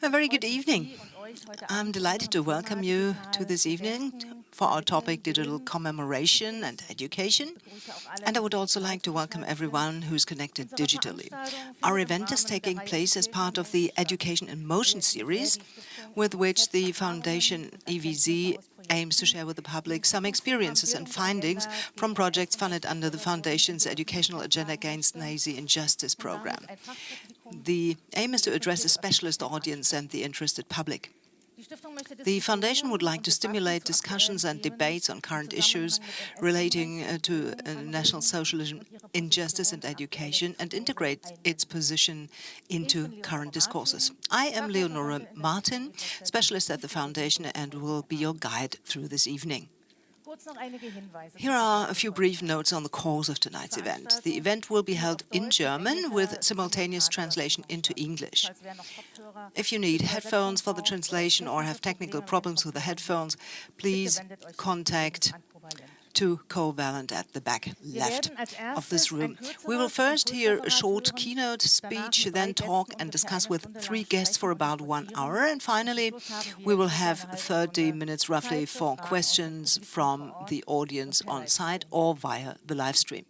A very good evening. I'm delighted to welcome you to this evening for our topic Digital Commemoration and Education. And I would also like to welcome everyone who's connected digitally. Our event is taking place as part of the Education in Motion series, with which the Foundation EVZ aims to share with the public some experiences and findings from projects funded under the Foundation's Educational Agenda Against Nazi Injustice program. The aim is to address a specialist audience and the interested public. The Foundation would like to stimulate discussions and debates on current issues relating to National Socialism, injustice and education, and integrate its position into current discourses. I am Leonore Martin, specialist at the Foundation, and will be your guide through this evening. Here are a few brief notes on the course of tonight's event. The event will be held in German with simultaneous translation into English. If you need headphones for the translation or have technical problems with the headphones, please contact 2 Covalent at the back left of this room. We will first hear a short keynote speech, then talk and discuss with 3 guests for about 1 hour, and finally we will have 30 minutes roughly for questions from the audience on site or via the live stream.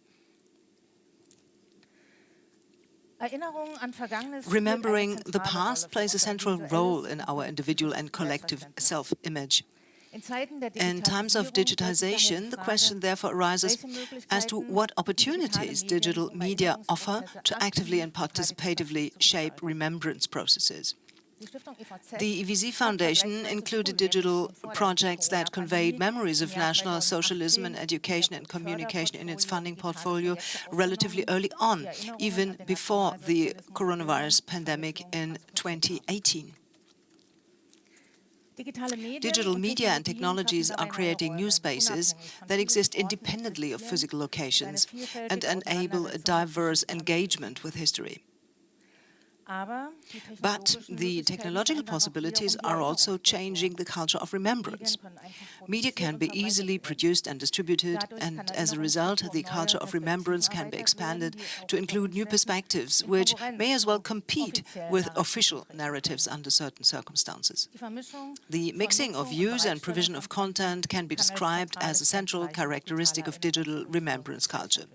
Remembering the past plays a central role in our individual and collective self-image. In times of digitization, the question therefore arises as to what opportunities digital media offer to actively and participatively shape remembrance processes. The EVZ Foundation included digital projects that conveyed memories of National Socialism in education and communication in its funding portfolio relatively early on, even before the coronavirus pandemic in 2018. Digital media and technologies are creating new spaces that exist independently of physical locations and enable a diverse engagement with history. But the technological possibilities are also changing the culture of remembrance. Media can be easily produced and distributed, and as a result, the culture of remembrance can be expanded to include new perspectives, which may as well compete with official narratives under certain circumstances. The mixing of use and provision of content can be described as a central characteristic of digital remembrance culture.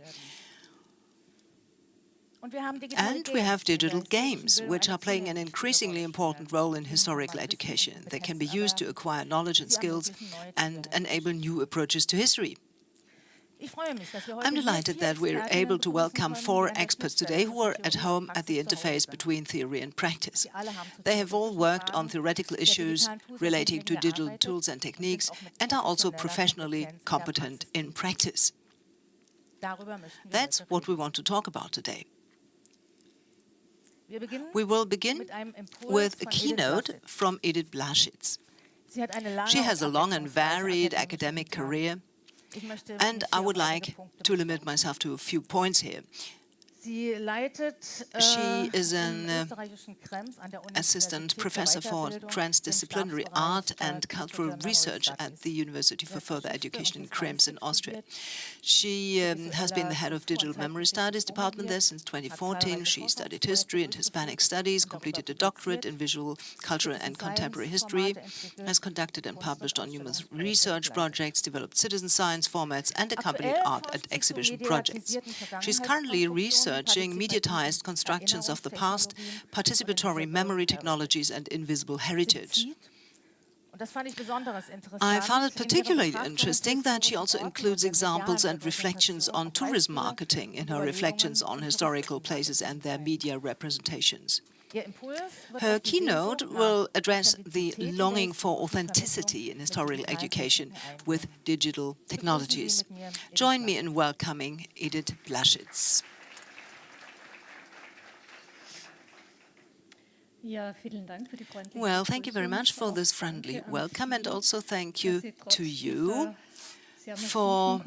And we have digital games, which are playing an increasingly important role in historical education. They can be used to acquire knowledge and skills and enable new approaches to history. I'm delighted that we're able to welcome 4 experts today who are at home at the interface between theory and practice. They have all worked on theoretical issues relating to digital tools and techniques and are also professionally competent in practice. That's what we want to talk about today. We will begin with a keynote from Edith Blaschitz. She has a long and varied academic career, and I would like to limit myself to a few points here. She is an assistant professor for transdisciplinary art and cultural research at the University for Further Education in Krems in Austria. She has been the head of Digital Memory Studies department there since 2014. She studied history and Hispanic studies, completed a doctorate in visual, cultural and contemporary history, has conducted and published on numerous research projects, developed citizen science formats and accompanied art at exhibition projects. She's currently researching mediatized constructions of the past, participatory memory technologies and invisible heritage. I found it particularly interesting that she also includes examples and reflections on tourism marketing in her reflections on historical places and their media representations. Her keynote will address the longing for authenticity in historical education with digital technologies. Join me in welcoming Edith Blaschitz. Well, thank you very much for this friendly welcome, and also thank you to you for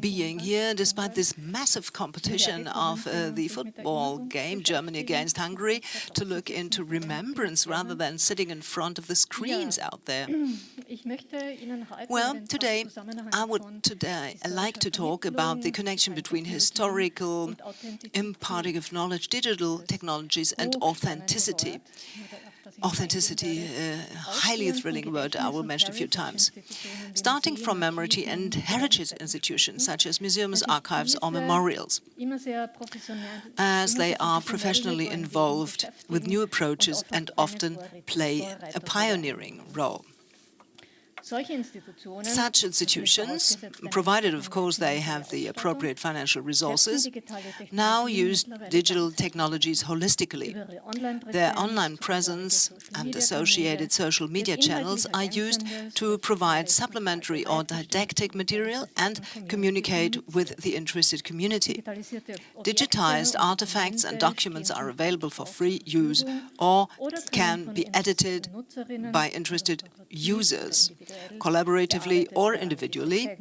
being here despite this massive competition of the football game, Germany against Hungary, to look into remembrance rather than sitting in front of the screens out there. Well, today I would like to talk about the connection between historical imparting of knowledge, digital technologies, and authenticity. Authenticity, a highly thrilling word I will mention a few times. Starting from memory and heritage institutions such as museums, archives, or memorials, as they are professionally involved with new approaches and often play a pioneering role. Such institutions, provided of course they have the appropriate financial resources, now use digital technologies holistically. Their online presence and associated social media channels are used to provide supplementary or didactic material and communicate with the interested community. Digitized artifacts and documents are available for free use or can be edited by interested users. Collaboratively or individually,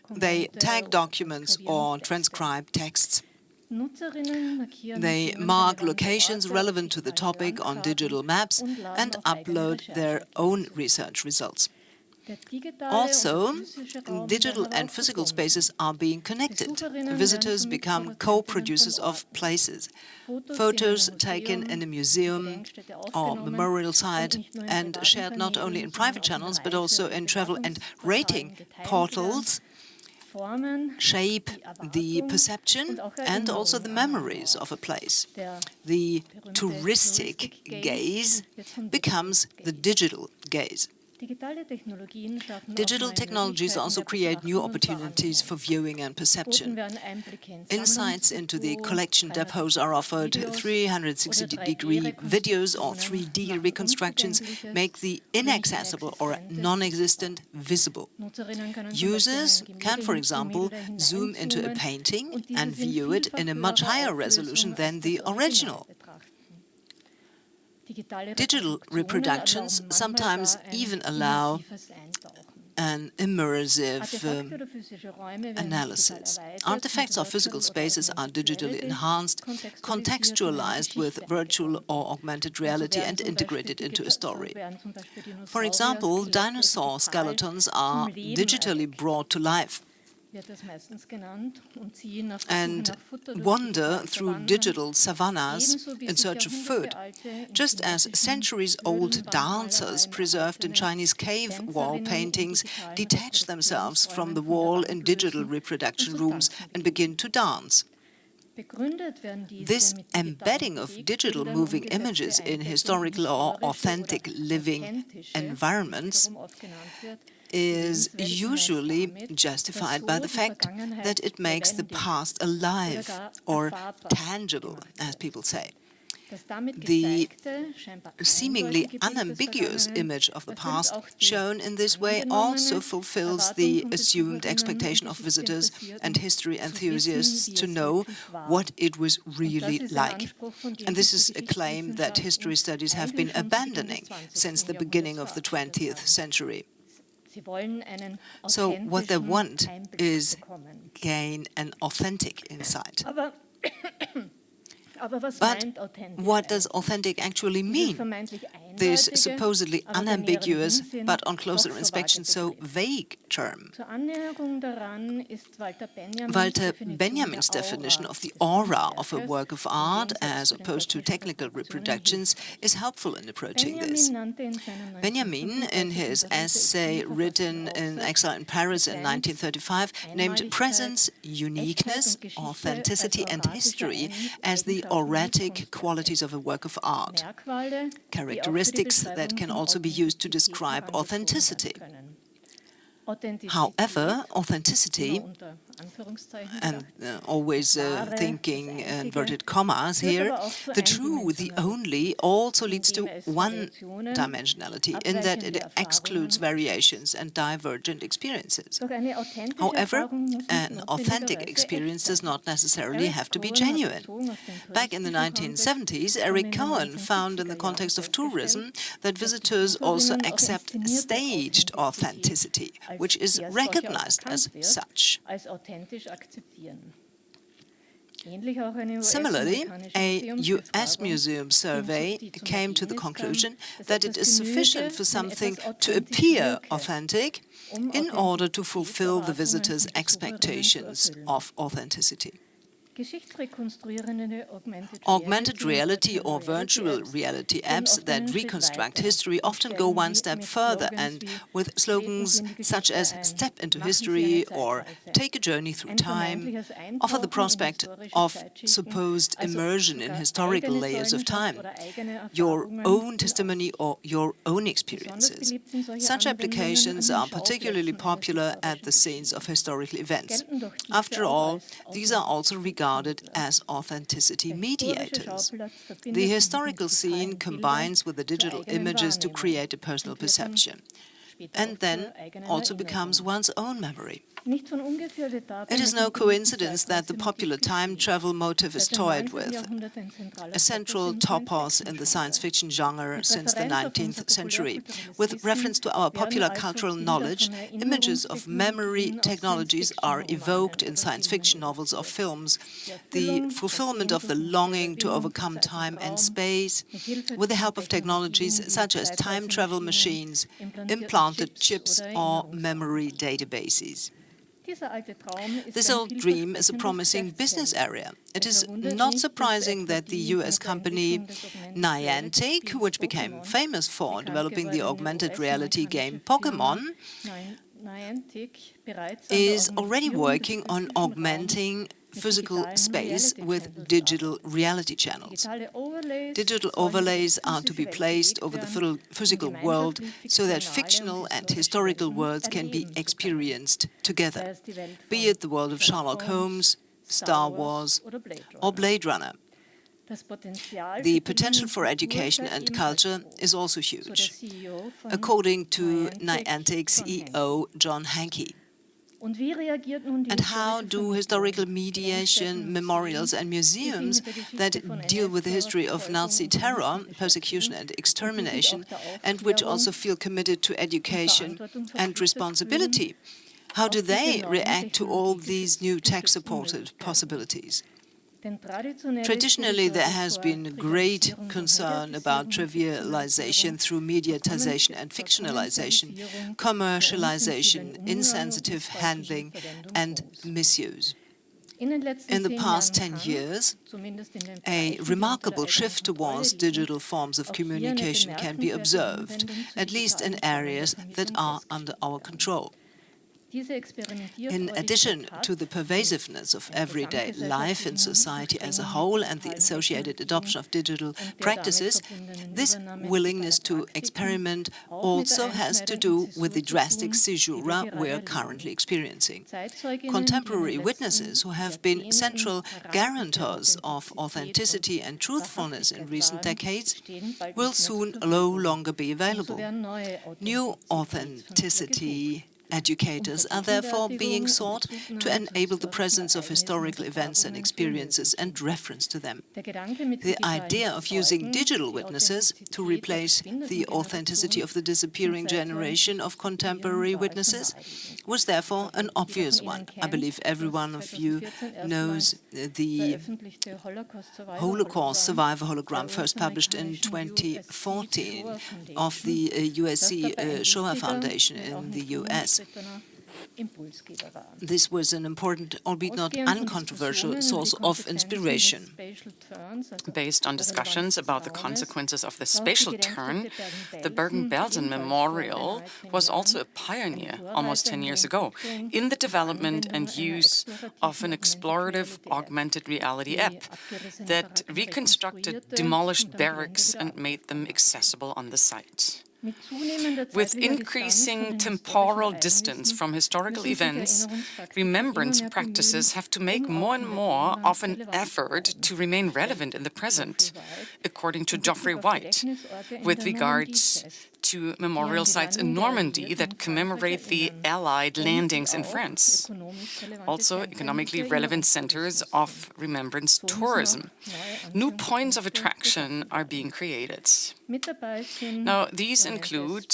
they tag documents or transcribe texts. They mark locations relevant to the topic on digital maps and upload their own research results. Also, digital and physical spaces are being connected. Visitors become co-producers of places. Photos taken in a museum or memorial site and shared not only in private channels but also in travel and rating portals shape the perception and also the memories of a place. The touristic gaze becomes the digital gaze. Digital technologies also create new opportunities for viewing and perception. Insights into the collection depots are offered. 360-degree videos or 3D reconstructions make the inaccessible or non-existent visible. Users can, for example, zoom into a painting and view it in a much higher resolution than the original. Digital reproductions sometimes even allow an immersive analysis. Artifacts or physical spaces are digitally enhanced, contextualized with virtual or augmented reality and integrated into a story. For example, dinosaur skeletons are digitally brought to life and wander through digital savannas in search of food, just as centuries-old dancers preserved in Chinese cave wall paintings detach themselves from the wall in digital reproduction rooms and begin to dance. This embedding of digital moving images in historical or authentic living environments is usually justified by the fact that it makes the past alive or tangible, as people say. The seemingly unambiguous image of the past shown in this way also fulfills the assumed expectation of visitors and history enthusiasts to know what it was really like. And this is a claim that history studies have been abandoning since the beginning of the 20th century. So what they want is gain an authentic insight. But what does authentic actually mean? This supposedly unambiguous, but on closer inspection so vague term. Walter Benjamin's definition of the aura of a work of art, as opposed to technical reproductions, is helpful in approaching this. Benjamin, in his essay written in exile in Paris in 1935, named presence, uniqueness, authenticity, and history as the auratic qualities of a work of art, characteristics that can also be used to describe authenticity. However, authenticity and always thinking inverted commas here, the true, the only, also leads to one-dimensionality in that it excludes variations and divergent experiences. However, an authentic experience does not necessarily have to be genuine. Back in the 1970s, Eric Cohen found in the context of tourism that visitors also accept staged authenticity, which is recognized as such. Similarly, a US museum survey came to the conclusion that it is sufficient for something to appear authentic in order to fulfill the visitor's expectations of authenticity. Augmented reality or virtual reality apps that reconstruct history often go one step further, and with slogans such as "Step into history" or "Take a journey through time," offer the prospect of supposed immersion in historical layers of time, your own testimony or your own experiences. Such applications are particularly popular at the scenes of historical events. After all, these are also regarded as authenticity mediators. The historical scene combines with the digital images to create a personal perception, and then also becomes one's own memory. It is no coincidence that the popular time travel motive is toyed with, a central topos in the science fiction genre since the 19th century. With reference to our popular cultural knowledge, images of memory technologies are evoked in science fiction novels or films. The fulfillment of the longing to overcome time and space with the help of technologies such as time travel machines, implanted chips, or memory databases. This old dream is a promising business area. It is not surprising that the US company Niantic, which became famous for developing the augmented reality game Pokémon, is already working on augmenting physical space with digital reality channels. Digital overlays are to be placed over the physical world so that fictional and historical worlds can be experienced together, be it the world of Sherlock Holmes, Star Wars, or Blade Runner. The potential for education and culture is also huge, according to Niantic CEO John Hanke. And how do historical mediation, memorials and museums that deal with the history of Nazi terror, persecution and extermination, and which also feel committed to education and responsibility, how do they react to all these new tech-supported possibilities? Traditionally, there has been great concern about trivialization through mediatization and fictionalization, commercialization, insensitive handling, and misuse. In the past 10 years, a remarkable shift towards digital forms of communication can be observed, at least in areas that are under our control. In addition to the pervasiveness of everyday life in society as a whole and the associated adoption of digital practices, this willingness to experiment also has to do with the drastic caesura we are currently experiencing. Contemporary witnesses who have been central guarantors of authenticity and truthfulness in recent decades will soon no longer be available. New authenticity educators are therefore being sought to enable the presence of historical events and experiences and reference to them. The idea of using digital witnesses to replace the authenticity of the disappearing generation of contemporary witnesses was therefore an obvious one. I believe every one of you knows the Holocaust survivor hologram first published in 2014 of the USC Shoah Foundation in the US. This was an important, albeit not uncontroversial, source of inspiration. Based on discussions about the consequences of the spatial turn, the Bergen-Belsen Memorial was also a pioneer almost 10 years ago in the development and use of an explorative augmented reality app that reconstructed demolished barracks and made them accessible on the site. With increasing temporal distance from historical events, remembrance practices have to make more and more of an effort to remain relevant in the present, according to Geoffrey White, with regards to memorial sites in Normandy that commemorate the Allied landings in France. Also, economically relevant centers of remembrance tourism. New points of attraction are being created. Now, these include,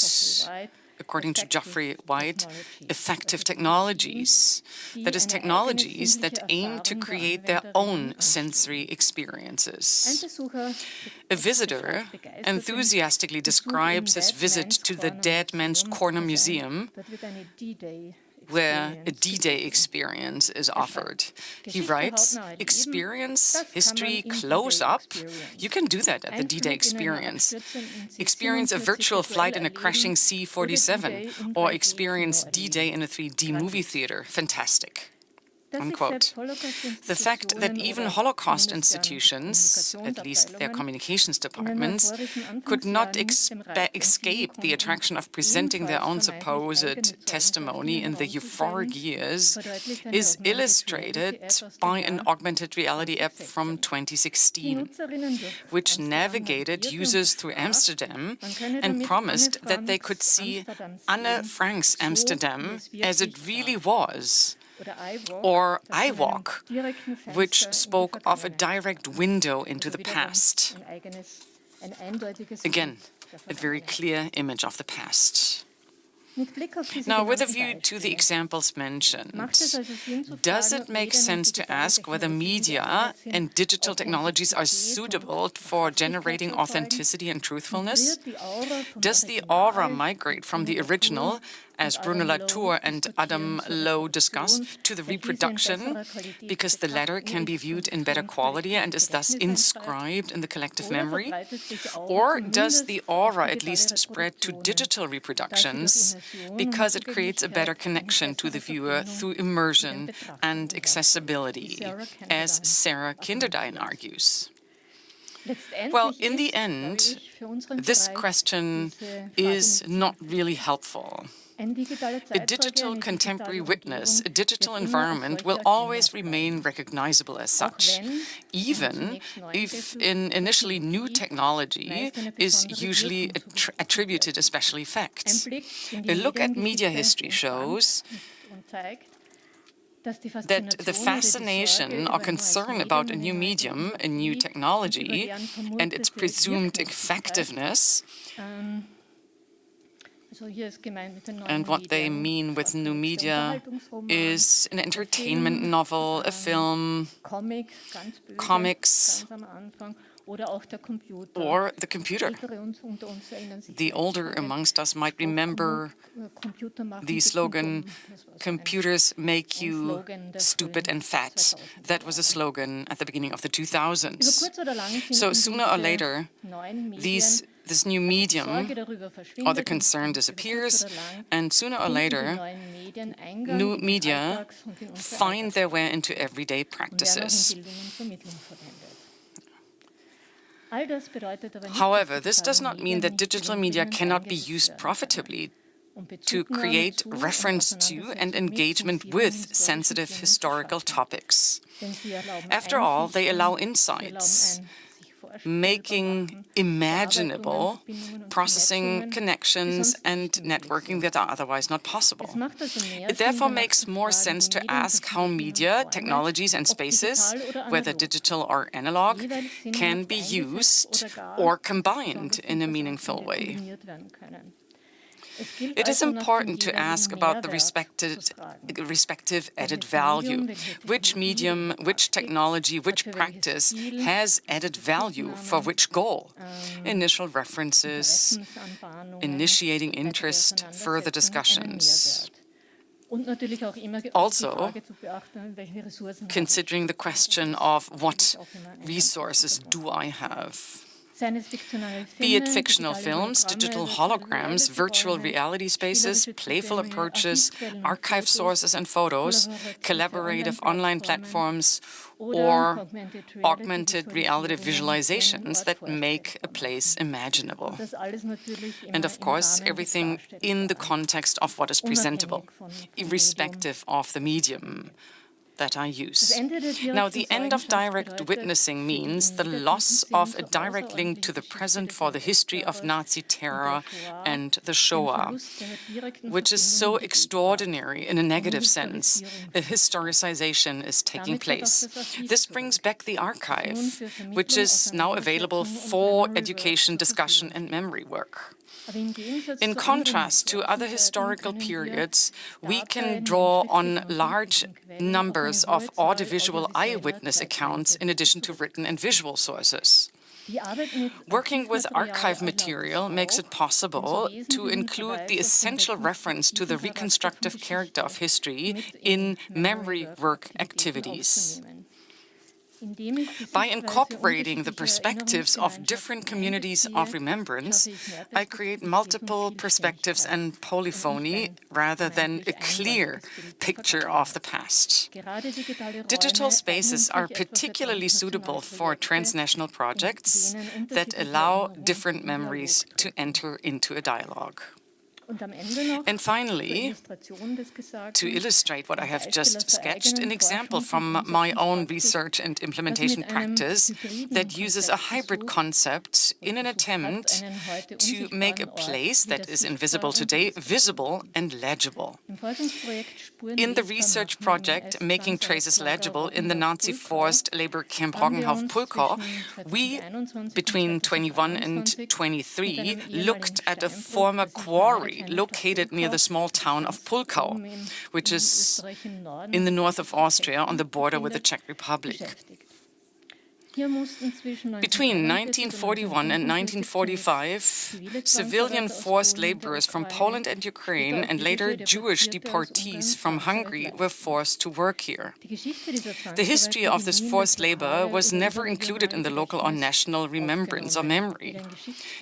according to Geoffrey White, effective technologies, that is, technologies that aim to create their own sensory experiences. A visitor enthusiastically describes his visit to the Dead Man's Corner Museum, where a D-Day experience is offered. He writes, experience history close up. You can do that at the D-Day experience. Experience a virtual flight in a crashing C-47 or experience D-Day in a 3D movie theater. Fantastic. Unquote. The fact that even Holocaust institutions, at least their communications departments, could not escape the attraction of presenting their own supposed testimony in the euphoric years is illustrated by an augmented reality app from 2016, which navigated users through Amsterdam and promised that they could see Anne Frank's Amsterdam as it really was. Or I Walk, which spoke of a direct window into the past. Again, a very clear image of the past. Now, with a view to the examples mentioned, does it make sense to ask whether media and digital technologies are suitable for generating authenticity and truthfulness? Does the aura migrate from the original, as Bruno Latour and Adam Lowe discuss, to the reproduction, because the latter can be viewed in better quality and is thus inscribed in the collective memory? Or does the aura at least spread to digital reproductions, because it creates a better connection to the viewer through immersion and accessibility, as Sarah Kinderdine argues? Well, in the end, this question is not really helpful. A digital contemporary witness, a digital environment, will always remain recognizable as such, even if an initially new technology is usually attributed a special effect. A look at media history shows that the fascination or concern about a new medium, a new technology, and its presumed effectiveness, and what they mean with new media is an entertainment novel, a film, comics, or the computer. The older amongst us might remember the slogan, "Computers make you stupid and fat." That was a slogan at the beginning of the 2000s. So sooner or later, this new medium or the concern disappears, and sooner or later, new media find their way into everyday practices. However, this does not mean that digital media cannot be used profitably to create reference to and engagement with sensitive historical topics. After all, they allow insights, making imaginable processing connections and networking that are otherwise not possible. It therefore makes more sense to ask how media, technologies and spaces, whether digital or analog, can be used or combined in a meaningful way. It is important to ask about the respective added value. Which medium, which technology, which practice has added value for which goal? Initial references, initiating interest, further discussions. Also, considering the question of what resources do I have? Be it fictional films, digital holograms, virtual reality spaces, playful approaches, archive sources and photos, collaborative online platforms, or augmented reality visualizations that make a place imaginable. And of course, everything in the context of what is presentable, irrespective of the medium that I use. Now, the end of direct witnessing means the loss of a direct link to the present for the history of Nazi terror and the Shoah, which is so extraordinary in a negative sense. A historicization is taking place. This brings back the archive, which is now available for education, discussion, and memory work. In contrast to other historical periods, we can draw on large numbers of audiovisual eyewitness accounts in addition to written and visual sources. Working with archive material makes it possible to include the essential reference to the reconstructive character of history in memory work activities. By incorporating the perspectives of different communities of remembrance, I create multiple perspectives and polyphony rather than a clear picture of the past. Digital spaces are particularly suitable for transnational projects that allow different memories to enter into a dialogue. And finally, to illustrate what I have just sketched, an example from my own research and implementation practice that uses a hybrid concept in an attempt to make a place that is invisible today visible and legible. In the research project Making Traces Legible in the Nazi-forced labor camp Roggenhof-Pulkow, we, between 21 and 23, looked at a former quarry located near the small town of Pulkow, which is in the north of Austria on the border with the Czech Republic. Between 1941 and 1945, civilian forced laborers from Poland and Ukraine, and later Jewish deportees from Hungary, were forced to work here. The history of this forced labor was never included in the local or national remembrance or memory,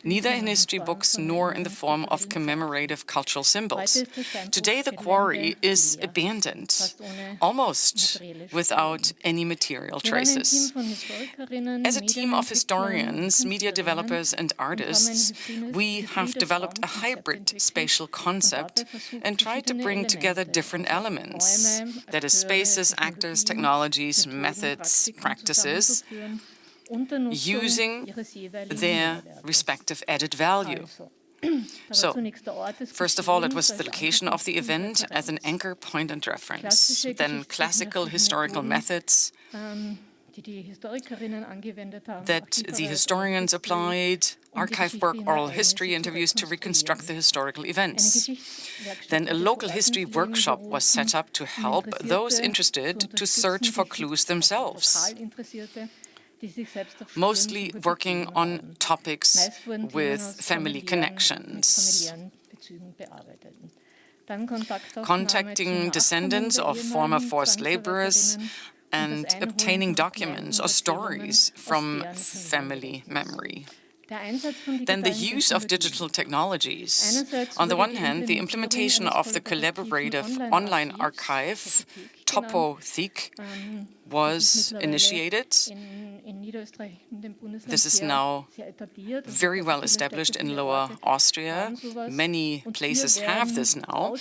neither in history books nor in the form of commemorative cultural symbols. Today, the quarry is abandoned, almost without any material traces. As a team of historians, media developers, and artists, we have developed a hybrid spatial concept and tried to bring together different elements, that is, spaces, actors, technologies, methods, practices, using their respective added value. So, first of all, it was the location of the event as an anchor point and reference, then classical historical methods that the historians applied, archive work, oral history interviews to reconstruct the historical events. Then a local history workshop was set up to help those interested to search for clues themselves, mostly working on topics with family connections. Contacting descendants of former forced laborers and obtaining documents or stories from family memory. Then the use of digital technologies. On the one hand, the implementation of the collaborative online archive, Topothek, was initiated. This is now very well established in Lower Austria. Many places have this now.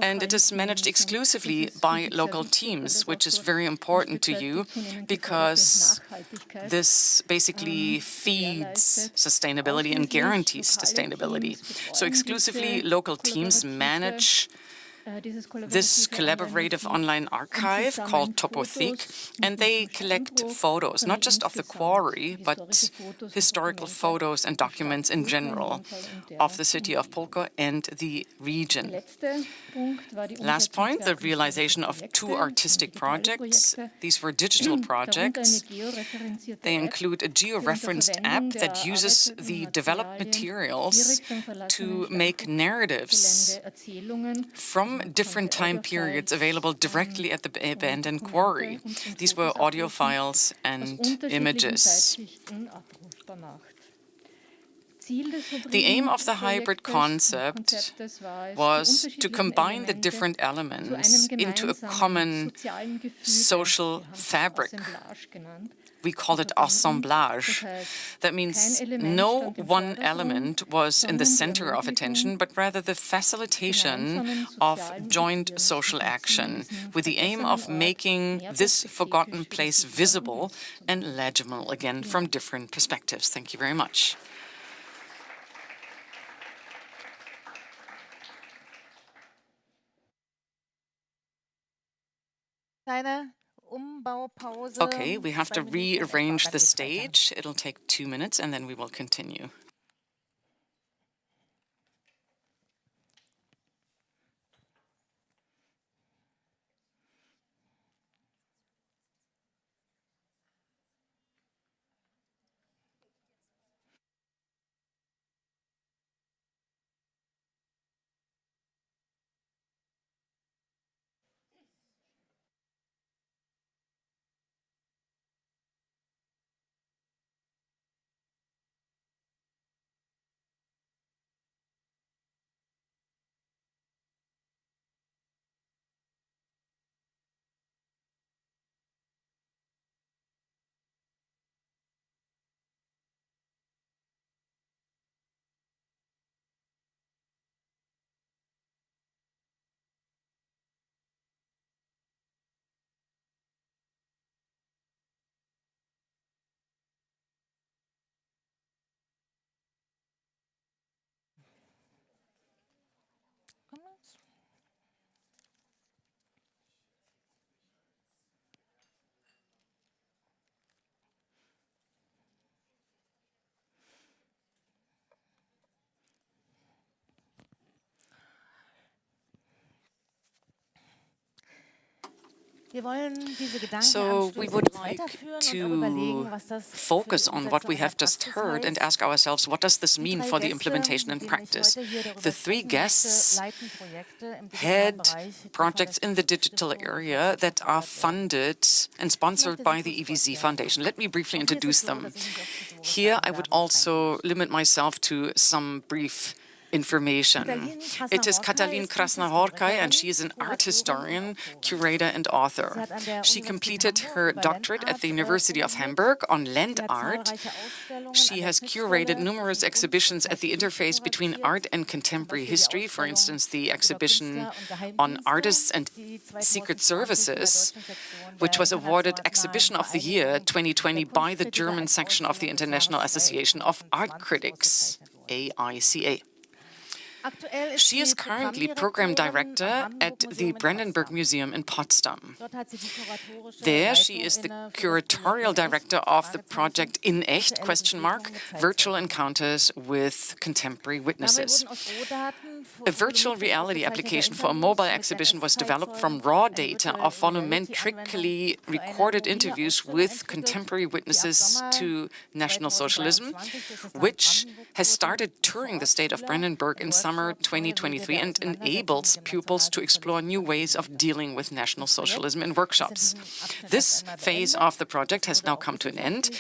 And it is managed exclusively by local teams, which is very important to you because this basically feeds sustainability and guarantees sustainability. So exclusively local teams manage this collaborative online archive called Topothek, and they collect photos, not just of the quarry, but historical photos and documents in general of the city of Pulkow and the region. Last point, the realization of two artistic projects. These were digital projects. They include a geo-referenced app that uses the developed materials to make narratives from different time periods available directly at the abandoned quarry. These were audio files and images. The aim of the hybrid concept was to combine the different elements into a common social fabric. We call it assemblage. That means no one element was in the center of attention, but rather the facilitation of joint social action, with the aim of making this forgotten place visible and legible again from different perspectives. Thank you very much. Okay, we have to rearrange the stage. It'll take 2 minutes and then we will continue. So we would like to focus on what we have just heard and ask ourselves, what does this mean for the implementation and practice? The three guests head projects in the digital area that are funded and sponsored by the EVZ Foundation. Let me briefly introduce them. Here I would also limit myself to some brief information. It is Katalin Krasznahorkai, and she is an art historian, curator, and author. She completed her doctorate at the University of Hamburg on land art. She has curated numerous exhibitions at the interface between art and contemporary history, for instance, the exhibition on artists and secret services, which was awarded Exhibition of the Year 2020 by the German section of the International Association of Art Critics, AICA. She is currently program director at the Brandenburg Museum in Potsdam. There she is the curatorial director of the project In Echt, ? Virtual Encounters with Contemporary Witnesses. A virtual reality application for a mobile exhibition was developed from raw data of volumetrically recorded interviews with contemporary witnesses to National Socialism, which has started touring the state of Brandenburg in summer 2023 and enables pupils to explore new ways of dealing with National Socialism in workshops. This phase of the project has now come to an end.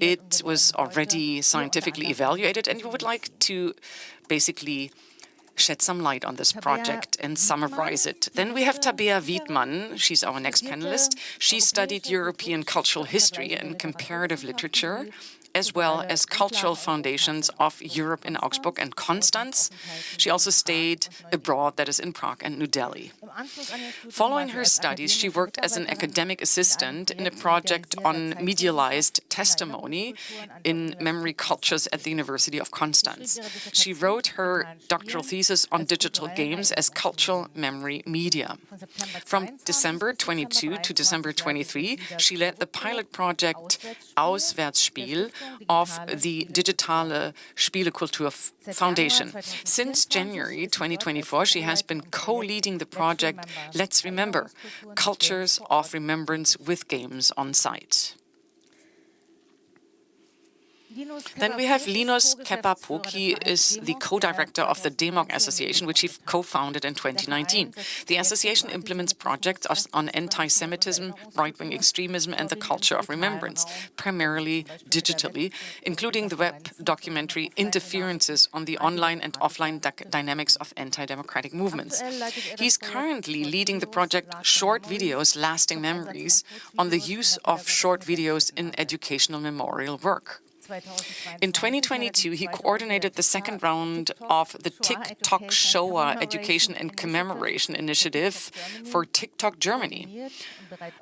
It was already scientifically evaluated, and we would like to basically shed some light on this project and summarize it. Then we have Tabea Widmann. She's our next panelist. She studied European cultural history and comparative literature, as well as cultural foundations of Europe in Augsburg and Constance. She also stayed abroad, that is in Prague and New Delhi. Following her studies, she worked as an academic assistant in a project on medialized testimony in memory cultures at the University of Constance. She wrote her doctoral thesis on digital games as cultural memory media. From December 22 to December 23, she led the pilot project Auswärtsspiel of the Digitale Spielekultur Foundation. Since January 2024, she has been co-leading the project Let's Remember, Cultures of Remembrance with Games on Site. Then we have Linus Kebba-Pook. He is the co-director of the democ association, which he co-founded in 2019. The association implements projects on anti-Semitism, right-wing extremism, and the culture of remembrance, primarily digitally, including the web documentary Interferences on the Online and Offline Dynamics of Anti-Democratic Movements. He's currently leading the project Short Videos, Lasting Memories, on the use of short videos in educational memorial work. In 2022, he coordinated the second round of the TikTok Showa Education and Commemoration Initiative for TikTok Germany,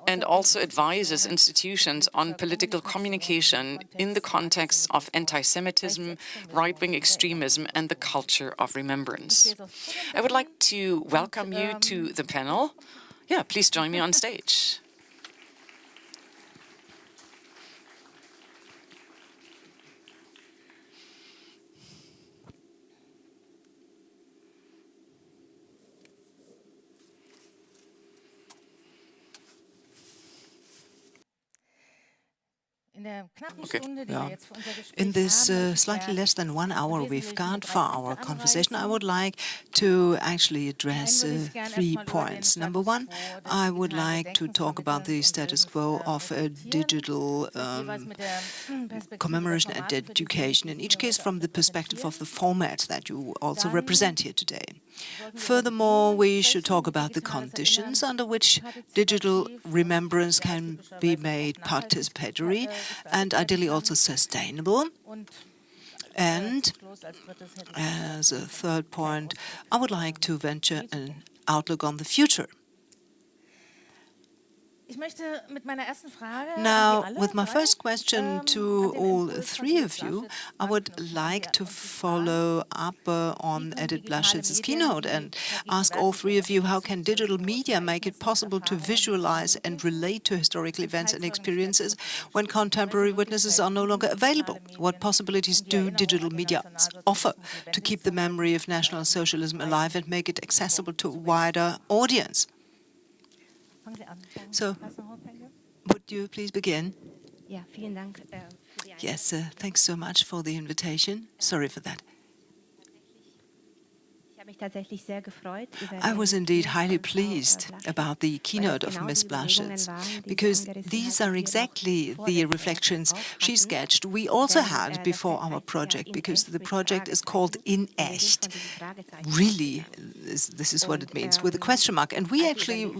and also advises institutions on political communication in the context of anti-Semitism, right-wing extremism, and the culture of remembrance. I would like to welcome you to the panel. Yeah, please join me on stage. Okay. Yeah. In this slightly less than 1 hour we've got for our conversation, I would like to actually address 3 points. Number one, I would like to talk about the status quo of digital commemoration and education, in each case from the perspective of the format that you also represent here today. Furthermore, we should talk about the conditions under which digital remembrance can be made participatory and ideally also sustainable. And as a third point, I would like to venture an outlook on the future. Now, with my first question to all 3 of you, I would like to follow up on Edith Blaschitz's keynote and ask all 3 of you, how can digital media make it possible to visualize and relate to historical events and experiences when contemporary witnesses are no longer available? What possibilities do digital media offer to keep the memory of National Socialism alive and make it accessible to a wider audience? So, would you please begin? Yes, thanks so much for the invitation. Sorry for that. I was indeed highly pleased about the keynote of Ms. Blaschitz, because these are exactly the reflections she sketched we also had before our project, because the project is called In Echt. Really, this is what it means, with a question mark. And we actually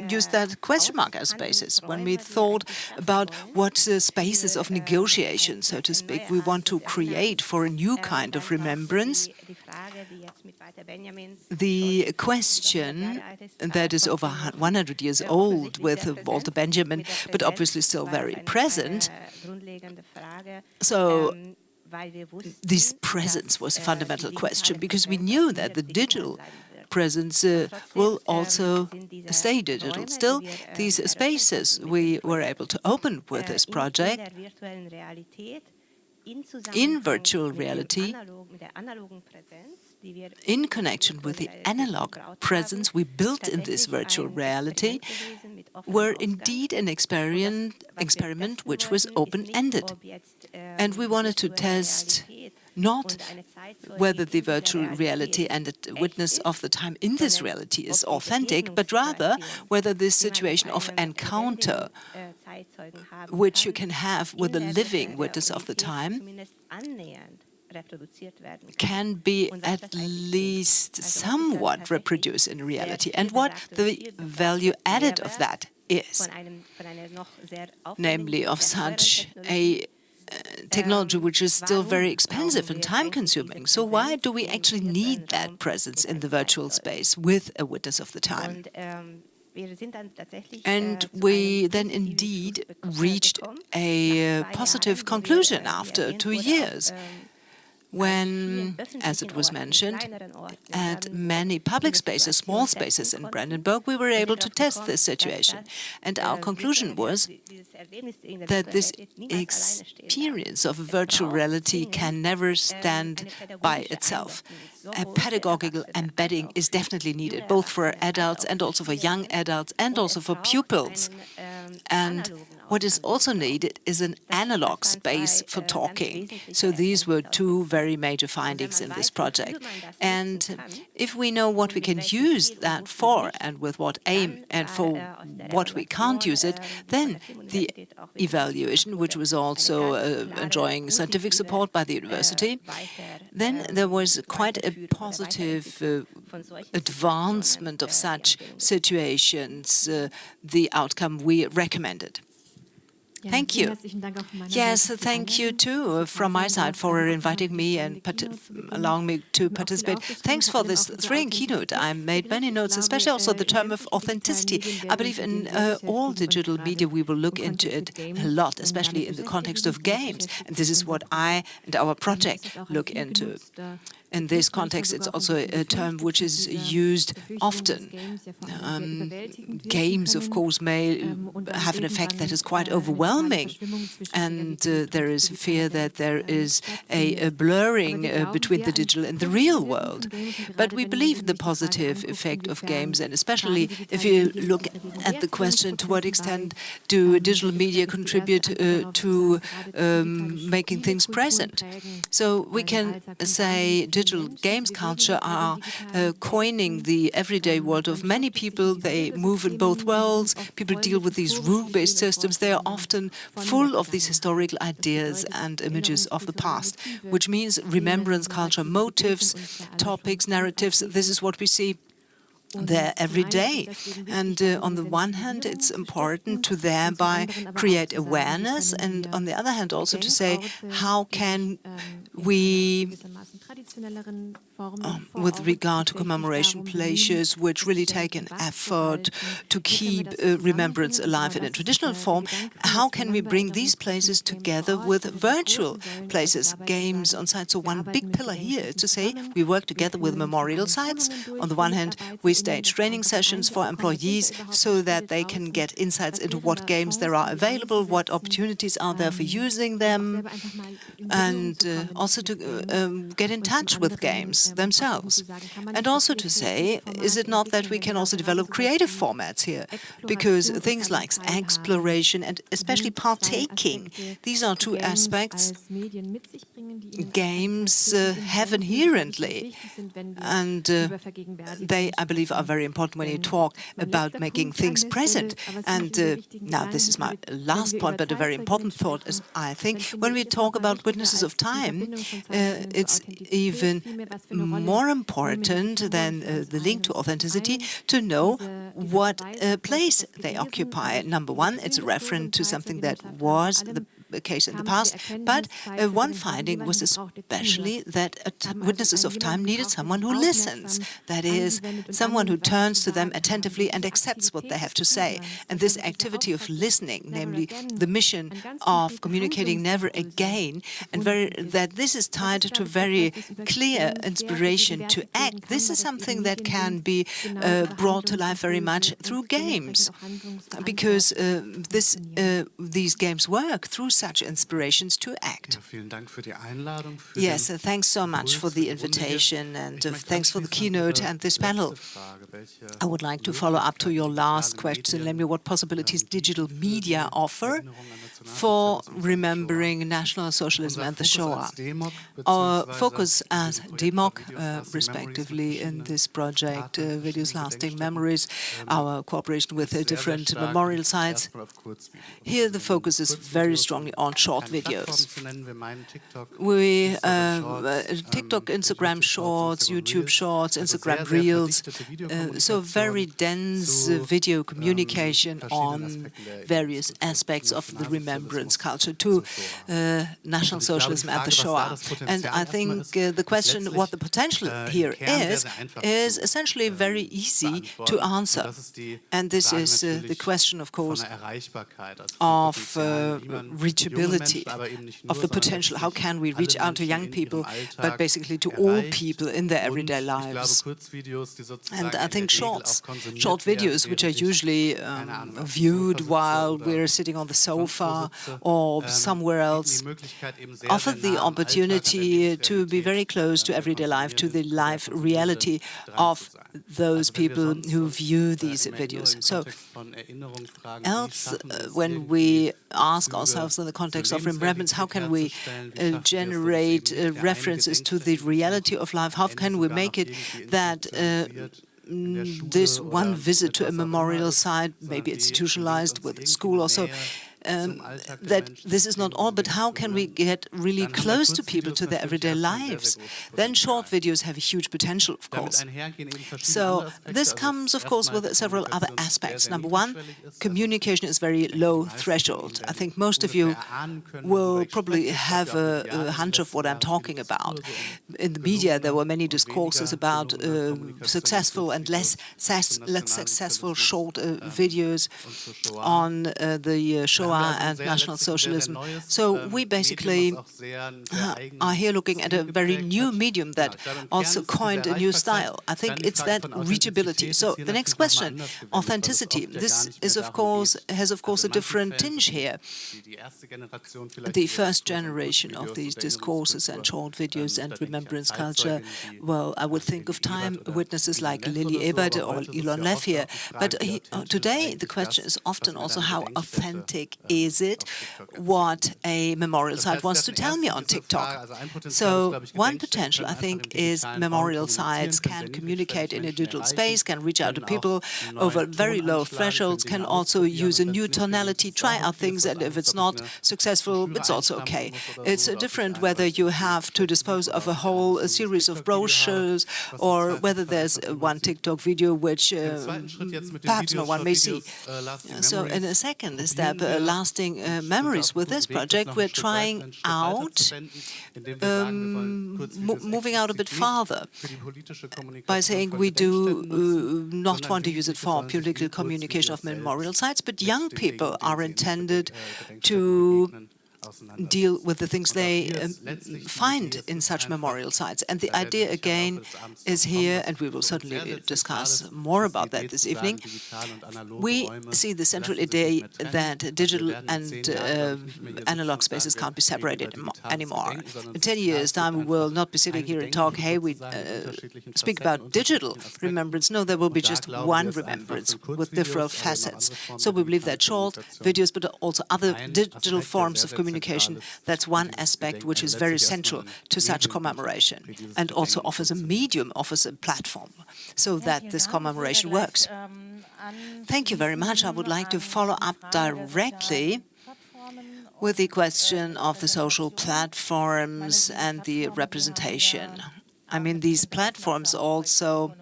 used that question mark as basis when we thought about what spaces of negotiation, so to speak, we want to create for a new kind of remembrance. The question that is over 100 years old with Walter Benjamin, but obviously still very present. So this presence was a fundamental question, because we knew that the digital presence will also stay digital. Still, these spaces we were able to open with this project in virtual reality, in connection with the analog presence we built in this virtual reality, were indeed an experiment which was open-ended. And we wanted to test not whether the virtual reality and the witness of the time in this reality is authentic, but rather whether this situation of encounter, which you can have with a living witness of the time, can be at least somewhat reproduced in reality, and what the value added of that is, namely of such a technology which is still very expensive and time-consuming. So why do we actually need that presence in the virtual space with a witness of the time? And we then indeed reached a positive conclusion after 2 years, when, as it was mentioned, at many public spaces, small spaces in Brandenburg, we were able to test this situation. And our conclusion was that this experience of virtual reality can never stand by itself. A pedagogical embedding is definitely needed, both for adults and also for young adults and also for pupils. And What is also needed is an analog space for talking. So these were two very major findings in this project. And if we know what we can use that for and with what aim and for what we can't use it, then the evaluation, which was also enjoying scientific support by the university, then there was quite a positive advancement of such situations, the outcome we recommended. Thank you. Yes, thank you too from my side for inviting me and allowing me to participate. Thanks for this thrilling keynote. I made many notes, especially also the term of authenticity. I believe in all digital media we will look into it a lot, especially in the context of games. And this is what I and our project look into. In this context, it's also a term which is used often. Games, of course, may have an effect that is quite overwhelming, and there is fear that there is a blurring between the digital and the real world. But we believe in the positive effect of games, and especially if you look at the question, to what extent do digital media contribute to making things present? So we can say digital games culture are coining the everyday world of many people. They move in both worlds. People deal with these rule-based systems. They are often full of these historical ideas and images of the past, which means remembrance culture, motives, topics, narratives. This is what we see there every day. And on the one hand, it's important to thereby create awareness, and on the other hand also to say, how can we, with regard to commemoration places, which really take an effort to keep remembrance alive in a traditional form, how can we bring these places together with virtual places, games on sites? So one big pillar here is to say we work together with memorial sites. On the one hand, we stage training sessions for employees so that they can get insights into what games there are available, what opportunities are there for using them, and also to get in touch with games themselves. And also to say, is it not that we can also develop creative formats here? Because things like exploration and especially partaking, these are two aspects games have inherently, and they, I believe, are very important when you talk about making things present. And now this is my last point, but a very important thought is, I think, when we talk about witnesses of time, it's even more important than the link to authenticity to know what place they occupy. Number one, it's a reference to something that was the case in the past, but one finding was especially that witnesses of time needed someone who listens, that is, someone who turns to them attentively and accepts what they have to say. And this activity of listening, namely the mission of communicating never again, and that this is tied to very clear inspiration to act. This is something that can be brought to life very much through games, because these games work through such inspirations to act. Yes, thanks so much for the invitation, and thanks for the keynote and this panel. I would like to follow up to your last question, namely what possibilities digital media offer for remembering National Socialism and the Shoah. Our focus at democ, respectively, in this project, Videos Lasting Memories, our cooperation with different memorial sites. Here the focus is very strongly on short videos. We TikTok, Instagram Shorts, YouTube Shorts, Instagram Reels, so very dense video communication on various aspects of the remembrance culture to National Socialism and the Shoah. And I think the question, what the potential here is essentially very easy to answer. And this is the question, of course, of reachability, of the potential. How can we reach out to young people, but basically to all people in their everyday lives? And I think short videos, which are usually viewed while we're sitting on the sofa Shoah or somewhere else, offer the opportunity to be very close to everyday life, to the life reality of those people who view these videos. So else, when we ask ourselves in the context of remembrance, how can we generate references to the reality of life? How can we make it that this one visit to a memorial site, maybe institutionalized with a school or so, that this is not all, but how can we get really close to people, to their everyday lives? Then short videos have a huge potential, of course. So this comes, of course, with several other aspects. Number one, communication is very low threshold. I think most of you will probably have a hunch of what I'm talking about. In the media, there were many discourses about successful and less successful short videos on the Shoah and National Socialism. So we basically are here looking at a very new medium that also coined a new style. I think it's that reachability. So the next question, authenticity. This is, of course, has of course a different tinge here. The first generation of these discourses and short videos and remembrance culture, well, I would think of time witnesses like Lily Ebert or Elon Leff here. But today the question is often also how authentic is it what a memorial site wants to tell me on TikTok. So one potential, I think, is memorial sites can communicate in a digital space, can reach out to people over very low thresholds, can also use a new tonality, try out things, and if it's not successful, it's also okay. It's different whether you have to dispose of a whole series of brochures or whether there's one TikTok video which perhaps no one may see. So in a second step, lasting memories with this project, we're trying out, moving out a bit farther by saying we do not want to use it for political communication of memorial sites, but young people are intended to deal with the things they find in such memorial sites. And the idea, again, is here, and we will certainly discuss more about that this evening. We see the central idea that digital and analog spaces can't be separated anymore. In 10 years' time, we will not be sitting here and talk, hey, we speak about digital remembrance. No, there will be just one remembrance with different facets. So we believe that short videos, but also other digital forms of communication, that's one aspect which is very central to such commemoration and also offers a medium, offers a platform so that this commemoration works. Thank you very much. I would like to follow up directly with the question of the social platforms and the representation. I mean, these platforms also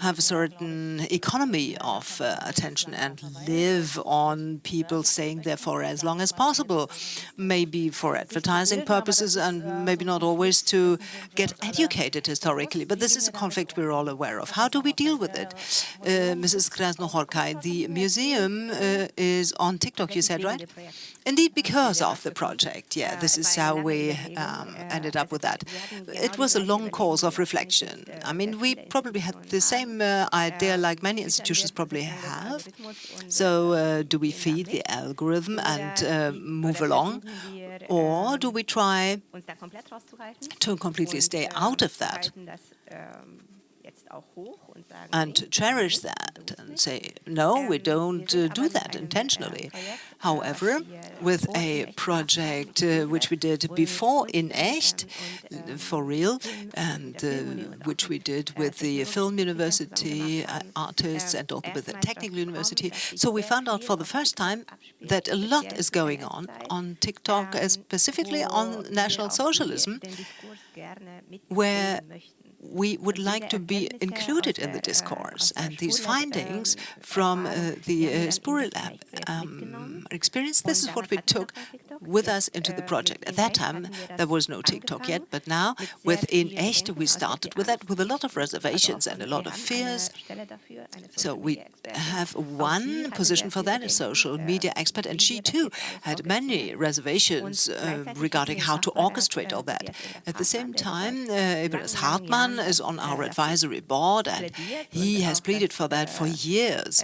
have a certain economy of attention and live on people staying there for as long as possible, maybe for advertising purposes and maybe not always to get educated historically. But this is a conflict we're all aware of. How do we deal with it? Mrs. Krasznahorkai, the museum is on TikTok, you said, right? Indeed, because of the project. Yeah, this is how we ended up with that. It was a long course of reflection. I mean, we probably had the same idea like many institutions probably have. So do we feed the algorithm and move along? Or do we try to completely stay out of that and cherish that and say, no, we don't do that intentionally. However, with a project which we did before in Echt, for real, and which we did with the Film University artists and also with the Technical University, so we found out for the first time that a lot is going on TikTok, specifically on National Socialism, where we would like to be included in the discourse. And these findings from the Spur Lab experience, this is what we took with us into the project. At that time, there was no TikTok yet, but now with In Echt, we started with that with a lot of reservations and a lot of fears. So we have one position for that, a social media expert, and she too had many reservations regarding how to orchestrate all that. At the same time, Ibrahim Hartmann is on our advisory board, and he has pleaded for that for years,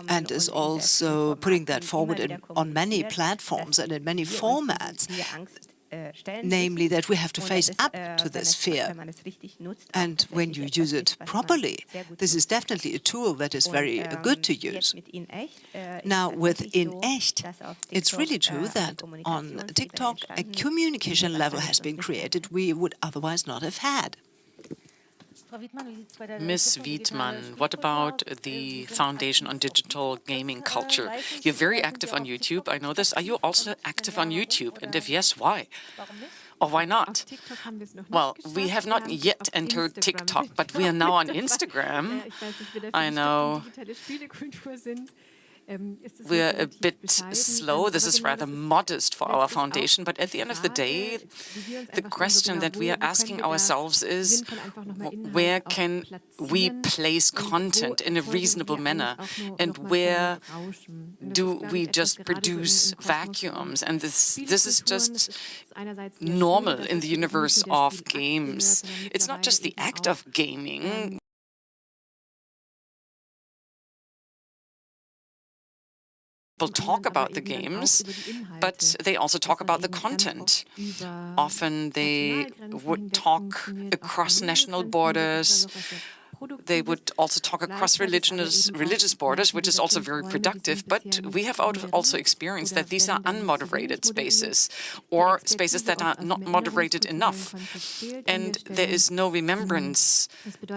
and is also putting that forward on many platforms and in many formats. Namely, that we have to face up to this fear. And when you use it properly, this is definitely a tool that is very good to use. Now, with In Echt, it's really true that on TikTok, a communication level has been created we would otherwise not have had. Ms. Widmann, what about the Foundation on Digital Gaming Culture? You're very active on YouTube, I know this. Are you also active on YouTube? And if yes, why? Or why not? Well, we have not yet entered TikTok, but we are now on Instagram. I know we're a bit slow. This is rather modest for our foundation, but at the end of the day, the question that we are asking ourselves is, where can we place content in a reasonable manner, and where do we just produce vacuums? And this is just normal in the universe of games. It's not just the act of gaming. People talk about the games, but they also talk about the content. Often they would talk across national borders. They would also talk across religious borders, which is also very productive, but we have also experienced that these are unmoderated spaces, or spaces that are not moderated enough, and there is no remembrance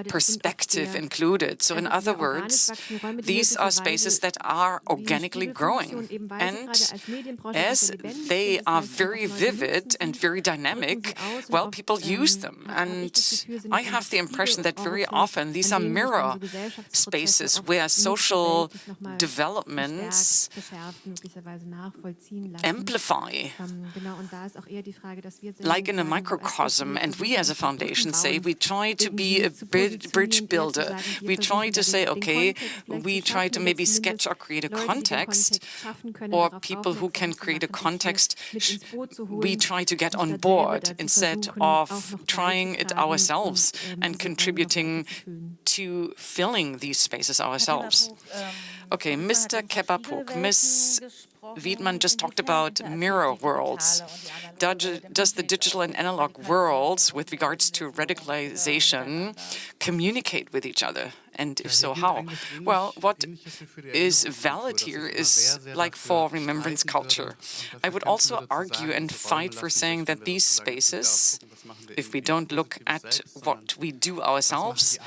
perspective included. So in other words, these are spaces that are organically growing, and as they are very vivid and very dynamic, well, people use them, and I have the impression that very often these are mirror spaces where social developments amplify, like in a microcosm. And we as a foundation say we try to be a bridge builder. We try to say, okay, we try to maybe sketch or create a context, or people who can create a context, we try to get on board instead of trying it ourselves and contributing to filling these spaces ourselves. Okay, Mr. Kebba-Pook, Ms. Widmann just talked about mirror worlds. Does the digital and analog worlds, with regards to radicalization, communicate with each other? And if so, how? Well, what is valid here is like for remembrance culture. I would also argue and fight for saying that these spaces, if we don't look at what we do ourselves,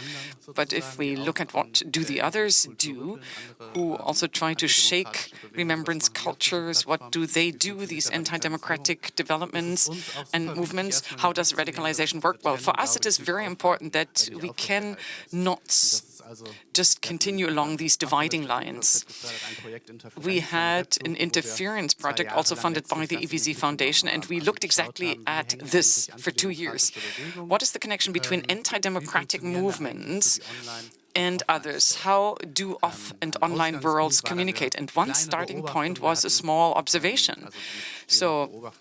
but if we look at what do the others do, who also try to shake remembrance cultures, what do they do, these anti-democratic developments and movements, how does radicalization work? Well, for us it is very important that we can not just continue along these dividing lines. We had an interference project also funded by the EVZ Foundation, and we looked exactly at this for 2 years. What is the connection between anti-democratic movements and others? How do off and online worlds communicate? And one starting point was a small observation. So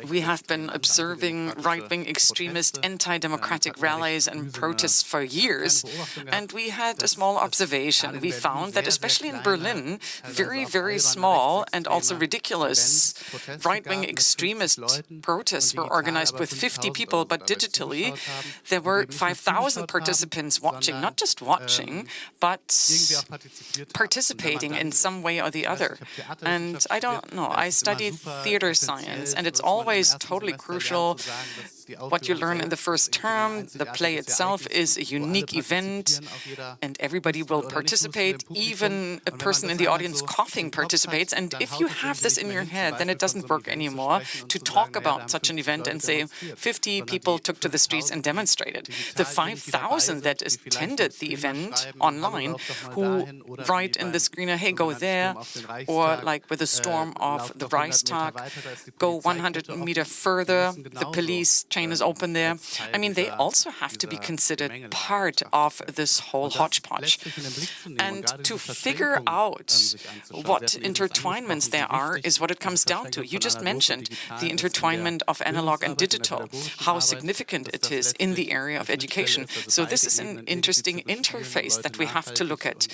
we have been observing right-wing extremist anti-democratic rallies and protests for years, and we had a small observation. We found that especially in Berlin, very, very small and also ridiculous right-wing extremist protests were organized with 50 people, but digitally there were 5,000 participants watching, not just watching, but participating in some way or the other. And I don't know, I studied theater science, and it's always totally crucial what you learn in the first term. The play itself is a unique event, and everybody will participate. Even a person in the audience coughing participates. And if you have this in your head, then it doesn't work anymore to talk about such an event and say 50 people took to the streets and demonstrated. The 5,000 that attended the event online who write in the screener, hey, go there, or like with the storm of the Reichstag, go 100 meters further, the police chain is open there. I mean, they also have to be considered part of this whole hodgepodge. And to figure out what intertwinements there are is what it comes down to. You just mentioned the intertwinement of analog and digital, how significant it is in the area of education. So this is an interesting interface that we have to look at.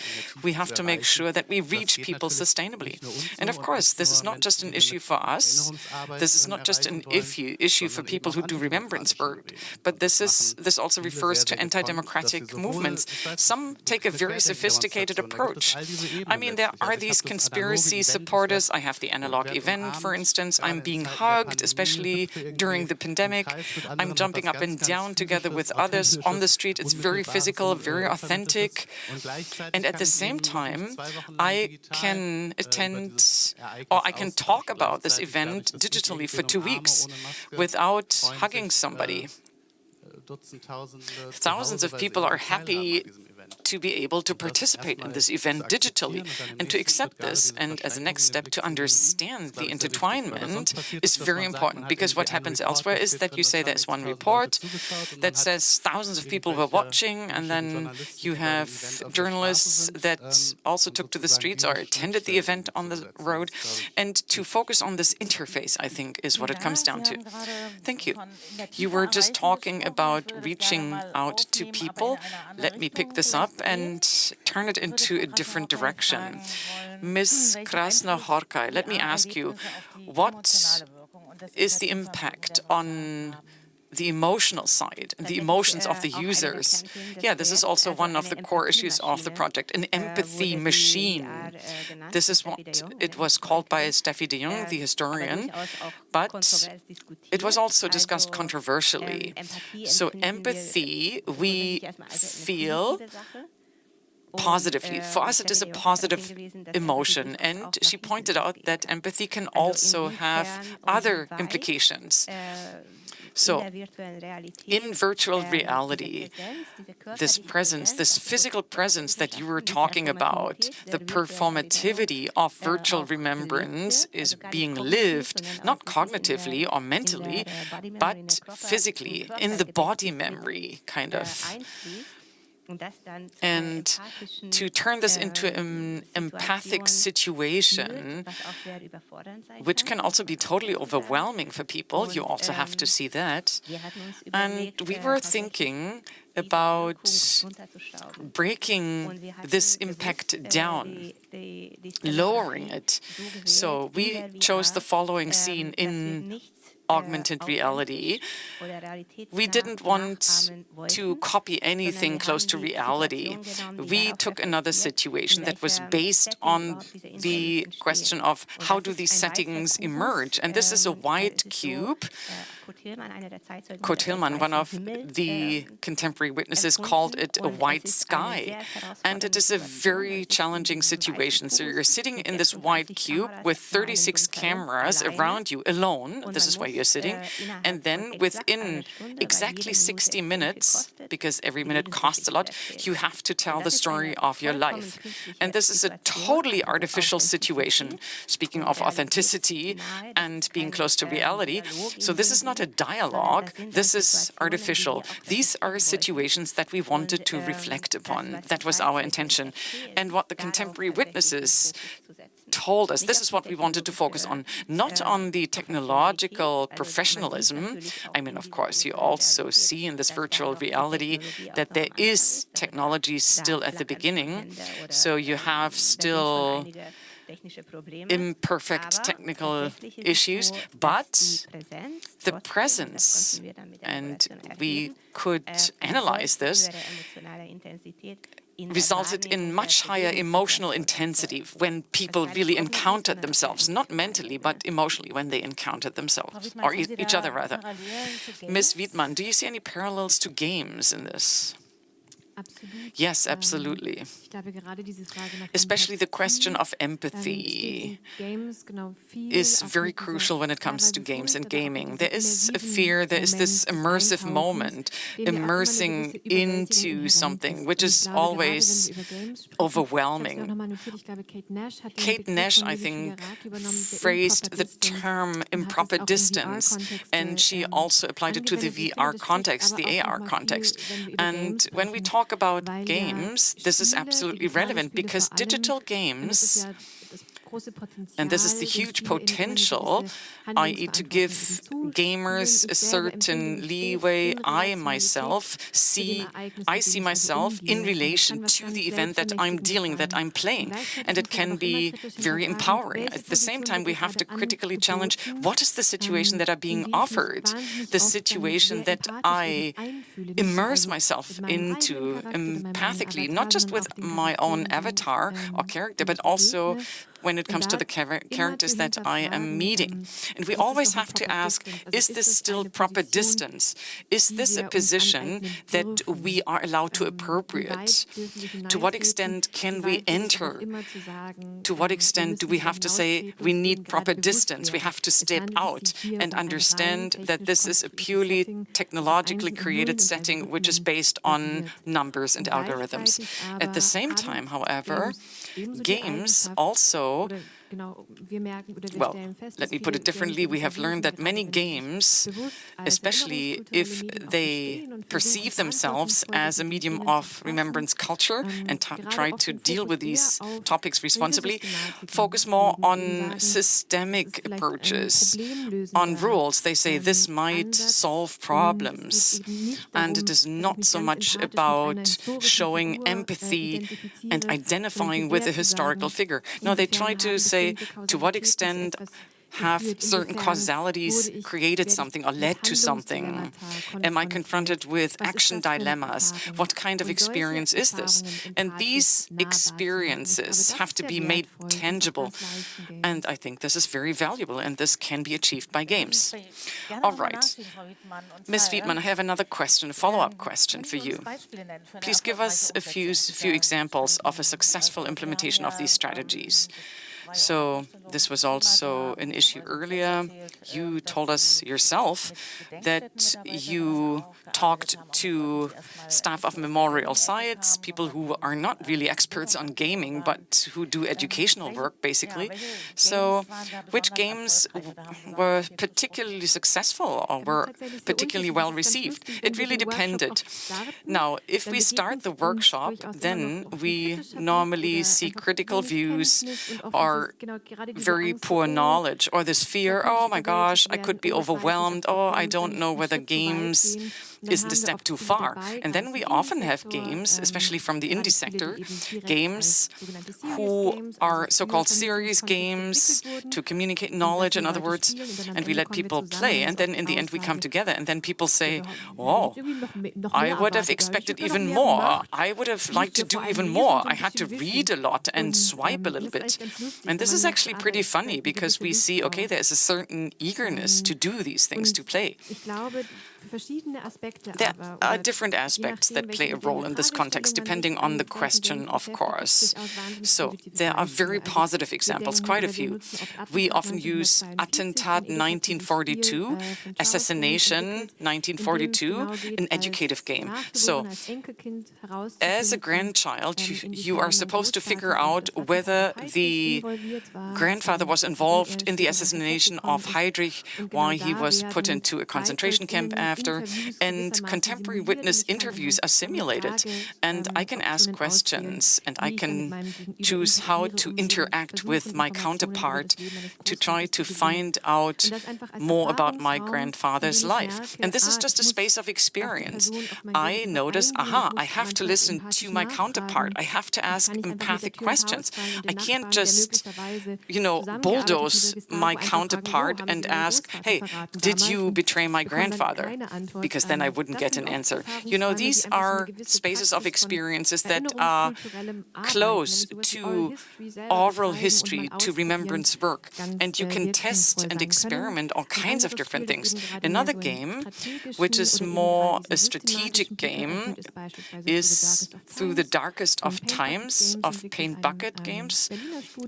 We have to make sure that we reach people sustainably. And of course, this is not just an issue for us. This is not just an issue for people who do remembrance work, but this also refers to anti-democratic movements. Some take a very sophisticated approach. I mean, there are these conspiracy supporters. I have the analog event, for instance. I'm being hugged, especially during the pandemic. I'm jumping up and down together with others on the street. It's very physical, very authentic. And at the same time, I can attend, or I can talk about this event digitally for 2 weeks without hugging somebody. Thousands of people are happy to be able to participate in this event digitally, and to accept this, and as a next step to understand the intertwinement is very important, because what happens elsewhere is that you say there's one report that says thousands of people were watching, and then you have journalists that also took to the streets or attended the event on the road, and to focus on this interface, I think, is what it comes down to. Thank you. You were just talking about reaching out to people. Let me pick this up and turn it into a different direction. Ms. Krasznahorkai, let me ask you, what is the impact on the emotional side, the emotions of the users? Yeah, this is also one of the core issues of the project, an empathy machine. This is what it was called by Steffi de Jong, the historian, but it was also discussed controversially. So empathy, we feel positively. For us, it is a positive emotion. And she pointed out that empathy can also have other implications. So, in virtual reality, this presence, this physical presence that you were talking about, the performativity of virtual remembrance is being lived, not cognitively or mentally, but physically, in the body memory, kind of. And to turn this into an empathic situation, which can also be totally overwhelming for people, you also have to see that. And we were thinking about breaking this impact down, lowering it. So we chose the following scene in augmented reality. We didn't want to copy anything close to reality. We took another situation that was based on the question of how do these settings emerge. And this is a white cube. Kurt Hillmann, one of the contemporary witnesses, called it a white sky. And it is a very challenging situation. So you're sitting in this white cube with 36 cameras around you alone. This is where you're sitting. And then within exactly 60 minutes, because every minute costs a lot, you have to tell the story of your life. And this is a totally artificial situation, speaking of authenticity and being close to reality. So this is not a dialogue, this is artificial. These are situations that we wanted to reflect upon. That was our intention. And what the contemporary witnesses told us, this is what we wanted to focus on, not on the technological professionalism. I mean, of course, you also see in this virtual reality that there is technology still at the beginning. So you have still imperfect technical issues, but the presence, and we could analyze this, resulted in much higher emotional intensity when people really encountered themselves, not mentally, but emotionally, when they encountered themselves, or each other, rather. Ms. Widmann, do you see any parallels to games in this? Yes, absolutely. Especially the question of empathy is very crucial when it comes to games and gaming. There is a fear, there is this immersive moment, immersing into something, which is always overwhelming. Kate Nash, I think, phrased the term improper distance, and she also applied it to the VR context, the AR context. And when we talk about games, this is absolutely relevant because digital games, and this is the huge potential, i.e. to give gamers a certain leeway. I see myself in relation to the event that I'm dealing, that I'm playing, and it can be very empowering. At the same time, we have to critically challenge what is the situation that are being offered, the situation that I immerse myself into empathically, not just with my own avatar or character, but also when it comes to the characters that I am meeting. And we always have to ask, is this still proper distance? Is this a position that we are allowed to appropriate? To what extent can we enter? To what extent do we have to say we need proper distance? We have to step out and understand that this is a purely technologically created setting which is based on numbers and algorithms. At the same time, however, games also, well, let me put it differently. We have learned that many games, especially if they perceive themselves as a medium of remembrance culture and try to deal with these topics responsibly, focus more on systemic approaches, on rules. They say this might solve problems, and it is not so much about showing empathy and identifying with a historical figure. No, they try to say, to what extent have certain causalities created something or led to something? Am I confronted with action dilemmas? What kind of experience is this? And these experiences have to be made tangible. And I think this is very valuable, and this can be achieved by games. All right. Ms. Widmann, I have another question, a follow-up question for you. Please give us a few examples of a successful implementation of these strategies. So this was also an issue earlier. You told us yourself that you talked to staff of memorial sites, people who are not really experts on gaming, but who do educational work, basically. So which games were particularly successful or were particularly well received? It really depended. Now, if we start the workshop, then we normally see critical views or very poor knowledge, or this fear, oh my gosh, I could be overwhelmed, oh, I don't know whether games isn't a step too far. And then we often have games, especially from the indie sector, games who are so-called serious games to communicate knowledge, in other words, and we let people play. And then in the end, we come together, and then people say, oh, I would have expected even more. I would have liked to do even more. I had to read a lot and swipe a little bit. And this is actually pretty funny because we see, okay, there's a certain eagerness to do these things, to play. There are different aspects that play a role in this context, depending on the question, of course. So there are very positive examples, quite a few. We often use Attentat 1942, Assassination 1942, an educative game. So as a grandchild, you are supposed to figure out whether the grandfather was involved in the assassination of Heydrich, why he was put into a concentration camp after, and contemporary witness interviews are simulated. And I can ask questions, and I can choose how to interact with my counterpart to try to find out more about my grandfather's life. And this is just a space of experience. I notice, aha, I have to listen to my counterpart. I have to ask empathic questions. I can't just, bulldoze my counterpart and ask, hey, did you betray my grandfather? Because then I wouldn't get an answer. You know, these are spaces of experiences that are close to oral history, to remembrance work, and you can test and experiment all kinds of different things. Another game, which is more a strategic game, is Through the Darkest of Times of Paint Bucket Games,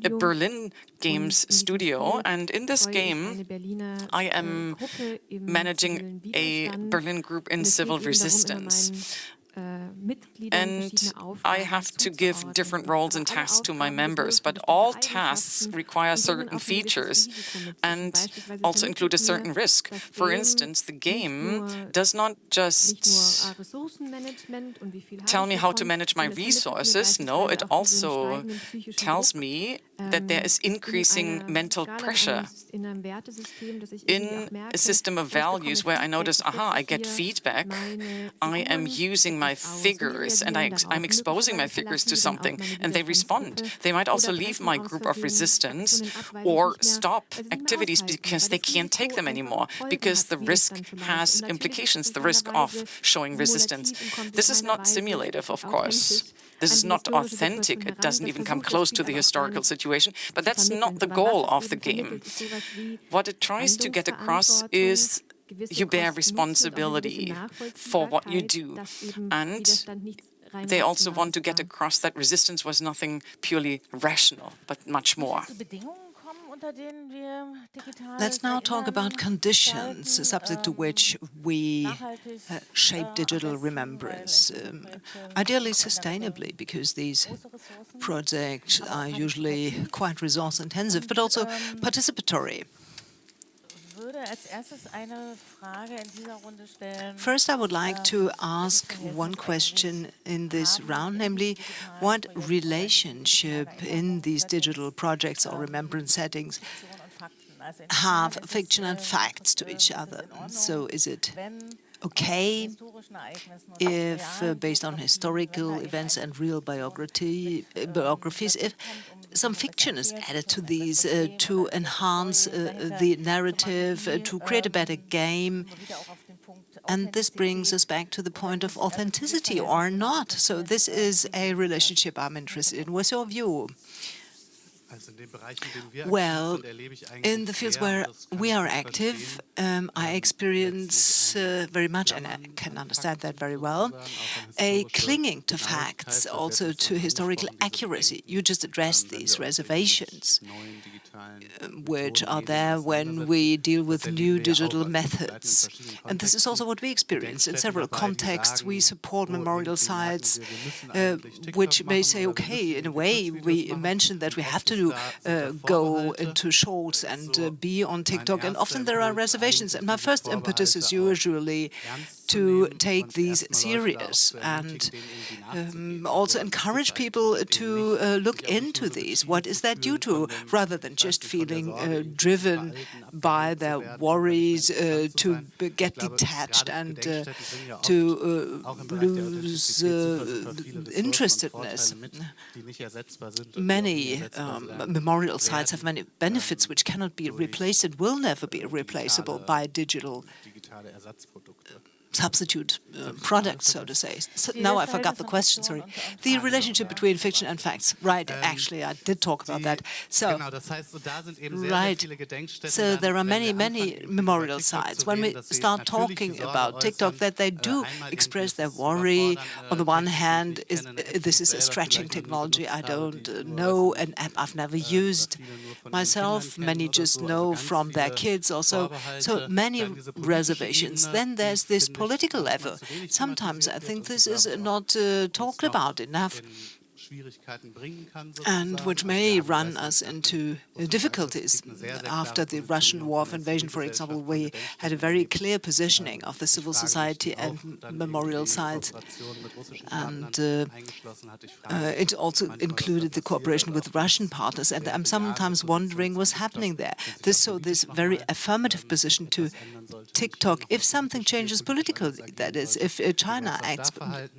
a Berlin games studio, and in this game I am managing a Berlin group in civil resistance. And I have to give different roles and tasks to my members, but all tasks require certain features and also include a certain risk. For instance, the game does not just tell me how to manage my resources. No, it also tells me that there is increasing mental pressure in a system of values where I notice, aha, I get feedback, I am using my figures and I'm exposing my figures to something and they respond. They might also leave my group of resistance or stop activities because they can't take them anymore, because the risk has implications, the risk of showing resistance. This is not simulative, of course. This is not authentic. It doesn't even come close to the historical situation, but that's not the goal of the game. What it tries to get across is you bear responsibility for what you do. And they also want to get across that resistance was nothing purely rational, but much more. Let's now talk about conditions subject to which we shape digital remembrance, ideally sustainably, because these projects are usually quite resource-intensive, but also participatory. First, I would like to ask one question in this round, namely, what relationship in these digital projects or remembrance settings have fiction and facts to each other? So is it okay if, based on historical events and real biographies, if some fiction is added to these to enhance the narrative, to create a better game? And this brings us back to the point of authenticity or not. So this is a relationship I'm interested in. What's your view? Well, in the fields where we are active, I experience very much, and I can understand that very well, a clinging to facts, also to historical accuracy. You just addressed these reservations, which are there when we deal with new digital methods. And this is also what we experience. In several contexts, we support memorial sites, which may say, okay, in a way, we mentioned that we have to go into shorts and be on TikTok, and often there are reservations. And my first impetus is usually to take these serious and also encourage people to look into these. What is that due to? Rather than just feeling driven by their worries to get detached and to lose interestedness. Many memorial sites have many benefits which cannot be replaced and will never be replaceable by digital substitute products, so to say. So now I forgot the question, sorry. The relationship between fiction and facts. Right, actually, I did talk about that. So, right, so there are many, many memorial sites. When we start talking about TikTok, that they do express their worry. On the one hand, this is a stretching technology. I don't know, an app I've never used myself. Many just know from their kids also. So many reservations. Then there's this political level. Sometimes I think this is not talked about enough, and which may run us into difficulties. After the Russian war of invasion, for example, we had a very clear positioning of the civil society and memorial sites, and it also included the cooperation with Russian partners, and I'm sometimes wondering what's happening there. This very affirmative position to TikTok, if something changes politically, that is, if China acts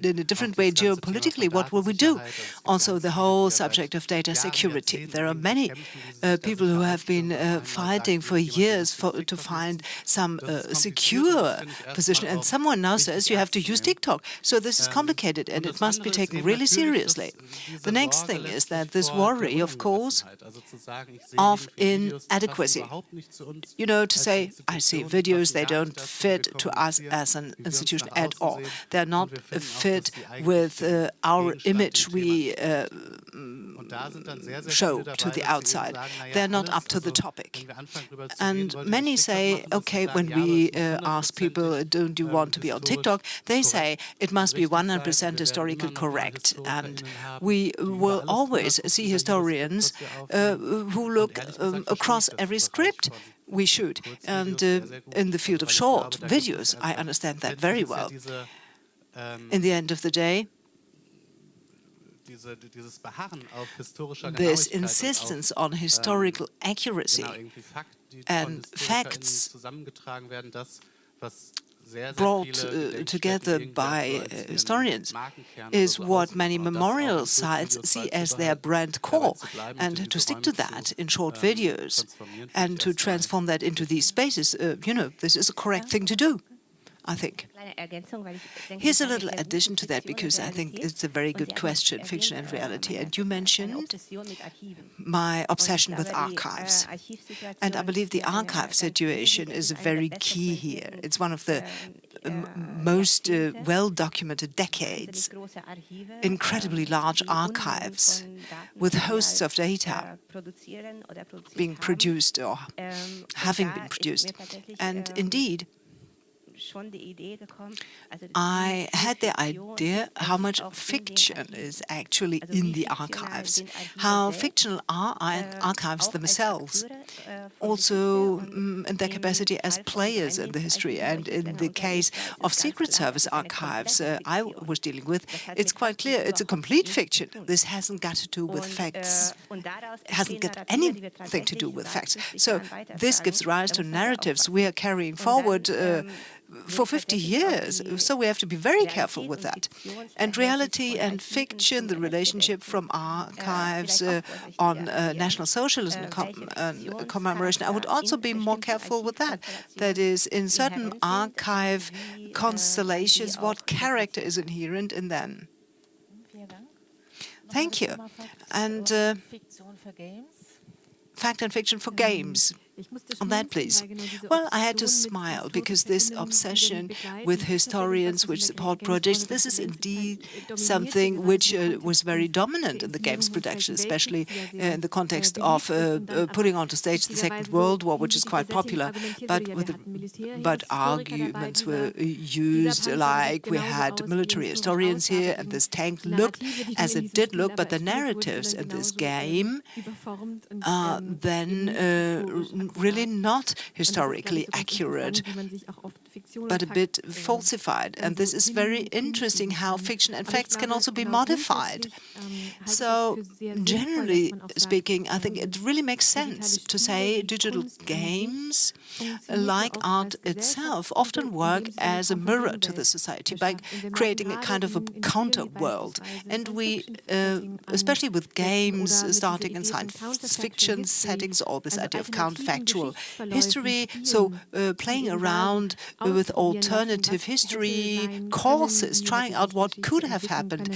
in a different way geopolitically, what will we do? Also, the whole subject of data security. There are many people who have been fighting for years to find some secure position, and someone now says you have to use TikTok. So this is complicated, and it must be taken really seriously. The next thing is that this worry, of course, of inadequacy. You know, to say, I see videos, they don't fit to us as an institution at all. They're not fit with our image we show to the outside. They're not up to the topic. And many say, okay, when we ask people, don't you want to be on TikTok? They say it must be 100% historically correct. And we will always see historians who look across every script we shoot. And in the field of short videos, I understand that very well. In the end of the day, this insistence on historical accuracy and facts brought together by historians is what many memorial sites see as their brand core, and to stick to that in short videos and to transform that into these spaces, you know, this is a correct thing to do, I think. Here's a little addition to that, because I think it's a very good question, fiction and reality. And you mentioned my obsession with archives. And I believe the archive situation is very key here. It's one of the most well-documented decades. Incredibly large archives with hosts of data being produced or having been produced. And indeed, I had the idea how much fiction is actually in the archives, how fictional are archives themselves, also in their capacity as players in the history. And in the case of Secret Service archives I was dealing with, it's quite clear it's a complete fiction. This hasn't got to do with facts, hasn't got anything to do with facts. So this gives rise to narratives we are carrying forward for 50 years, so we have to be very careful with that. And reality and fiction, the relationship from archives on National Socialism commemoration, I would also be more careful with that. That is, in certain archive constellations, what character is inherent in them. Thank you. And fact and fiction for games. On that, please. Well, I had to smile because this obsession with historians which support projects, this is indeed something which was very dominant in the games production, especially in the context of putting onto stage the Second World War, which is quite popular. But arguments were used, like we had military historians here, and this tank looked as it did look, but the narratives in this game are then really not historically accurate, but a bit falsified. And this is very interesting how fiction and facts can also be modified. So, generally speaking, I think it really makes sense to say digital games, like art itself, often work as a mirror to the society by creating a kind of a counter-world. And we, especially with games starting in science fiction settings, all this idea of counterfactual history, so playing around with alternative history courses, trying out what could have happened,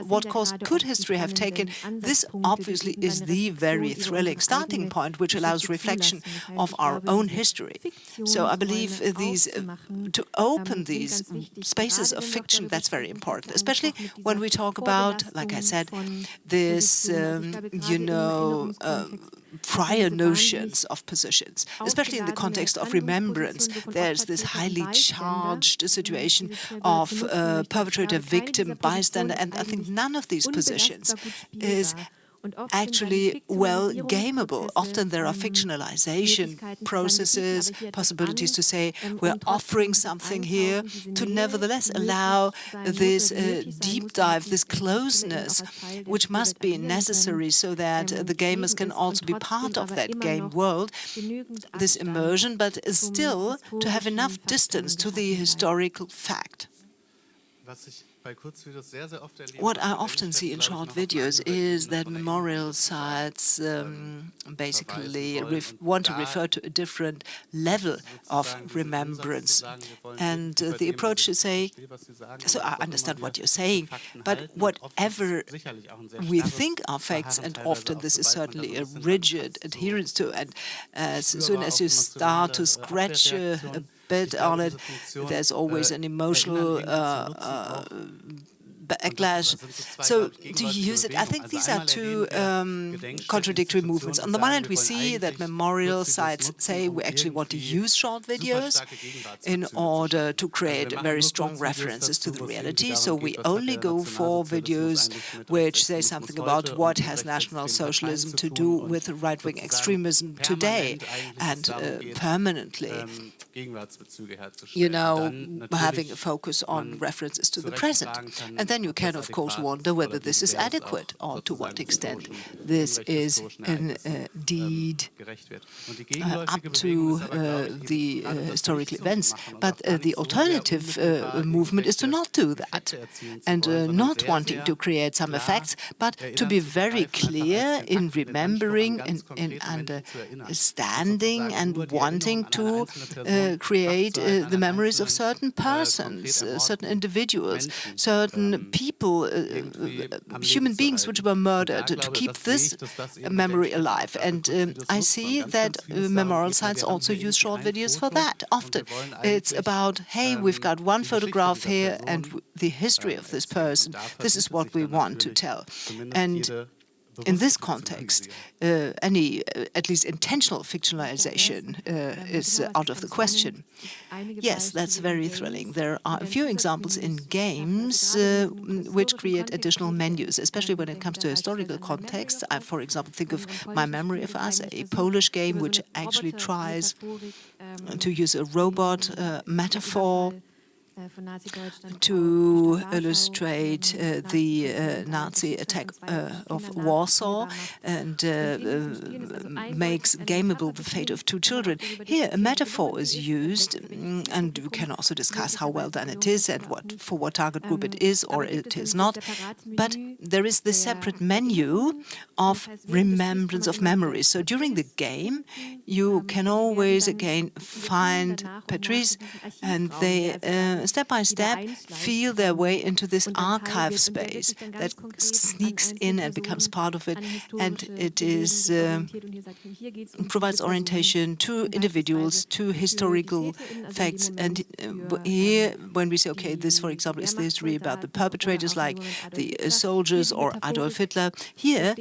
what course could history have taken. This obviously is the very thrilling starting point, which allows reflection of our own history. So I believe to open these spaces of fiction, that's very important, especially when we talk about, like I said, this, prior notions of positions, especially in the context of remembrance. There's this highly charged situation of perpetrator, victim, bystander, and I think none of these positions is actually well gameable. Often there are fictionalization processes, possibilities to say we're offering something here, to nevertheless allow this deep dive, this closeness, which must be necessary so that the gamers can also be part of that game world, this immersion, but still to have enough distance to the historical fact. What I often see in short videos is that memorial sites basically want to refer to a different level of remembrance. And the approach to say, so I understand what you're saying, but whatever we think are facts, and often this is certainly a rigid adherence to, and as soon as you start to scratch a bit on it, there's always an emotional backlash. So to use it, I think these are two contradictory movements. On the one hand, we see that memorial sites say we actually want to use short videos in order to create very strong references to the reality. So we only go for videos which say something about what has National Socialism to do with right-wing extremism today, and permanently, having a focus on references to the present. And then you can, of course, wonder whether this is adequate or to what extent this is indeed up to the historical events. But the alternative movement is to not do that, and not wanting to create some effects, but to be very clear in remembering, in understanding and wanting to create the memories of certain persons, certain individuals, certain people, human beings which were murdered, to keep this memory alive. And I see that memorial sites also use short videos for that. Often it's about, hey, we've got one photograph here and the history of this person. This is what we want to tell. And in this context, any, at least intentional fictionalization is out of the question. Yes, that's very thrilling. There are a few examples in games which create additional menus, especially when it comes to historical contexts. I, for example, think of My Memory of Us, a Polish game which actually tries to use a robot metaphor to illustrate the Nazi attack of Warsaw, and makes gameable the fate of two children. Here, a metaphor is used, and we can also discuss how well done it is and for what target group it is or it is not. But there is this separate menu of remembrance of memories. So during the game, you can always again find Patrice, and they step by step feel their way into this archive space that sneaks in and becomes part of it, and it is provides orientation to individuals, to historical facts. And here, when we say, okay, this, for example, is the history about the perpetrators, like the soldiers or Adolf Hitler, here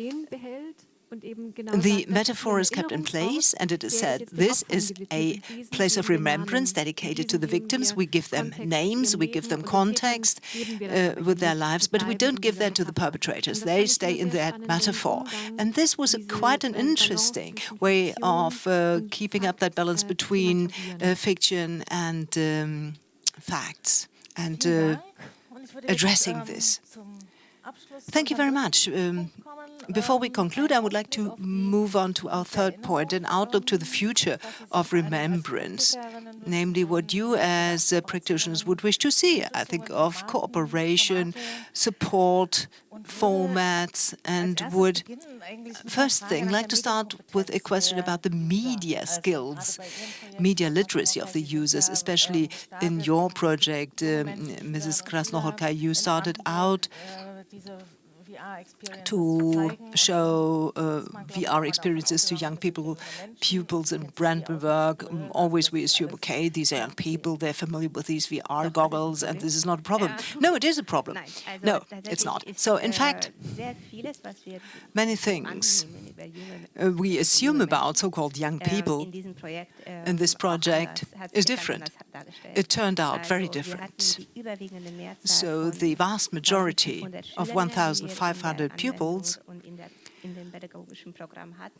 the metaphor is kept in place, and it is said this is a place of remembrance dedicated to the victims. We give them names, we give them context with their lives, but we don't give that to the perpetrators. They stay in that metaphor. And this was quite an interesting way of keeping up that balance between fiction and facts, and addressing this. Thank you very much. Before we conclude, I would like to move on to our third point, an outlook to the future of remembrance, namely what you as practitioners would wish to see. I think of cooperation, support, formats, and would first thing like to start with a question about the media skills, media literacy of the users, especially in your project, Mrs. Krasznahorkai. You started out to show VR experiences to young people, pupils in Brandenburg. Always we assume, okay, these are young people, they're familiar with these VR goggles, and this is not a problem. No, it is a problem. No, it's not. So, in fact, many things we assume about so-called young people in this project is different. It turned out very different. So the vast majority of 1,500 pupils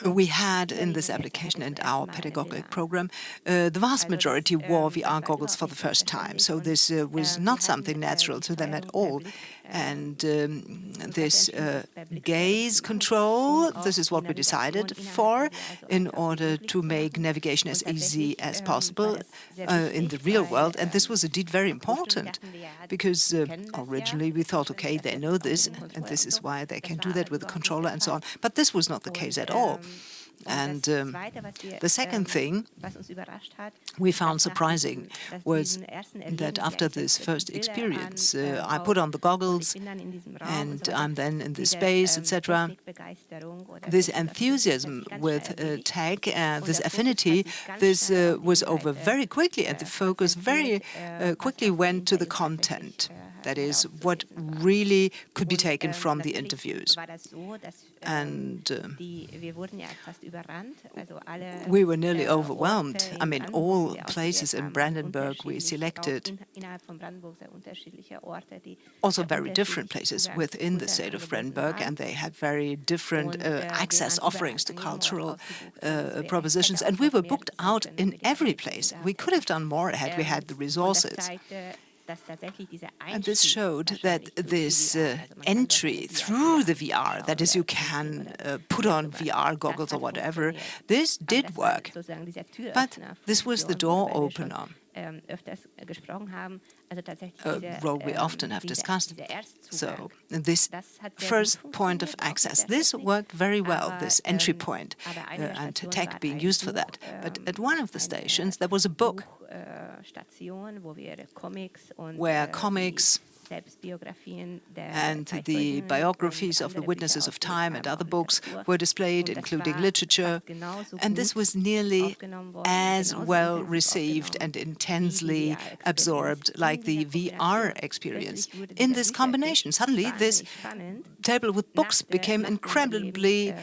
we had in this application and our pedagogic program, the vast majority wore VR goggles for the first time. So this was not something natural to them at all. And this gaze control, this is what we decided for in order to make navigation as easy as possible in the real world. And this was indeed very important because originally we thought, okay, they know this, and this is why they can do that with the controller and so on. But this was not the case at all. And the second thing we found surprising was that after this first experience, I put on the goggles and I'm then in the space, etc. This enthusiasm with tech, this affinity, this was over very quickly, and the focus very quickly went to the content. That is, what really could be taken from the interviews. And we were nearly overwhelmed. I mean, all places in Brandenburg we selected, also very different places within the state of Brandenburg, and they had very different access offerings to cultural propositions. And we were booked out in every place. We could have done more had we had the resources. And this showed that this entry through the VR, that is, you can put on VR goggles or whatever, this did work. But this was the door opener. Role we often have discussed. So this first point of access, this worked very well, this entry point, and tech being used for that. But at one of the stations there was a book where comics and the biographies of the witnesses of time and other books were displayed, including literature, and this was nearly as well received and intensely absorbed like the VR experience. In this combination, suddenly this table with books became incredibly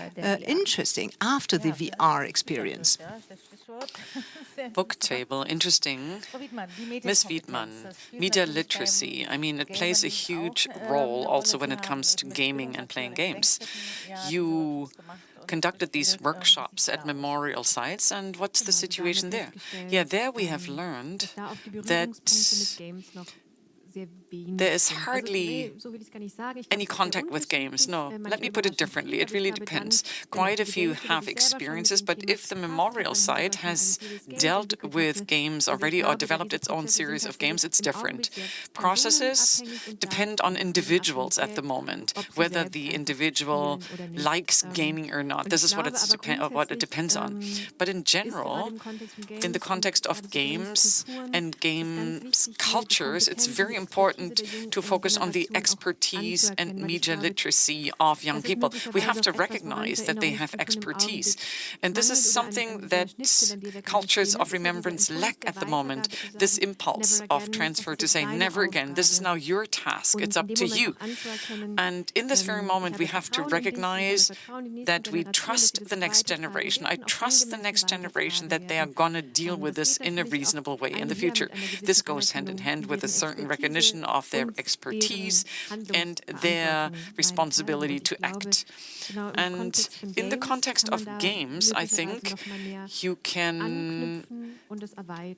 interesting after the VR experience. Book table, interesting. Ms. Widmann, media literacy. I mean, it plays a huge role also when it comes to gaming and playing games. You conducted these workshops at memorial sites, and what's the situation there? Yeah, there we have learned that there is hardly any contact with games. No, let me put it differently. It really depends. Quite a few have experiences, but if the memorial site has dealt with games already or developed its own series of games, it's different. Processes depend on individuals at the moment, whether the individual likes gaming or not. This is what it depends on. But in general, in the context of games and games cultures, it's very important to focus on the expertise and media literacy of young people. We have to recognize that they have expertise. And this is something that cultures of remembrance lack at the moment, this impulse of transfer to say, never again, this is now your task, it's up to you. And in this very moment, we have to recognize that we trust the next generation. I trust the next generation that they are going to deal with this in a reasonable way in the future. This goes hand in hand with a certain recognition of their expertise and their responsibility to act. And in the context of games, I think you can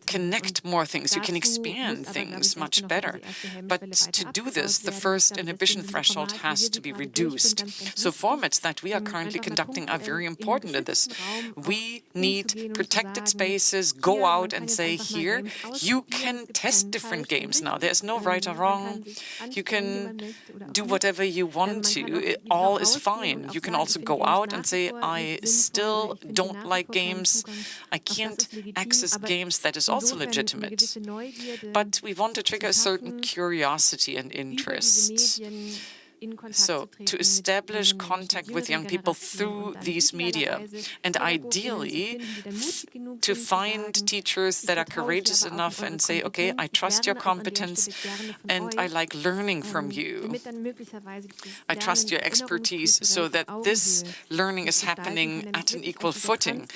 connect more things, you can expand things much better. But to do this, the first inhibition threshold has to be reduced. So formats that we are currently conducting are very important in this. We need protected spaces, go out and say, here, you can test different games now. There's no right or wrong. You can do whatever you want to. All is fine. You can also go out and say, I still don't like games. I can't access games. That is also legitimate. But we want to trigger a certain curiosity and interest. So, to establish contact with young people through these media, and ideally to find teachers that are courageous enough and say, okay, I trust your competence and I like learning from you. I trust your expertise, so that this learning is happening at an equal footing,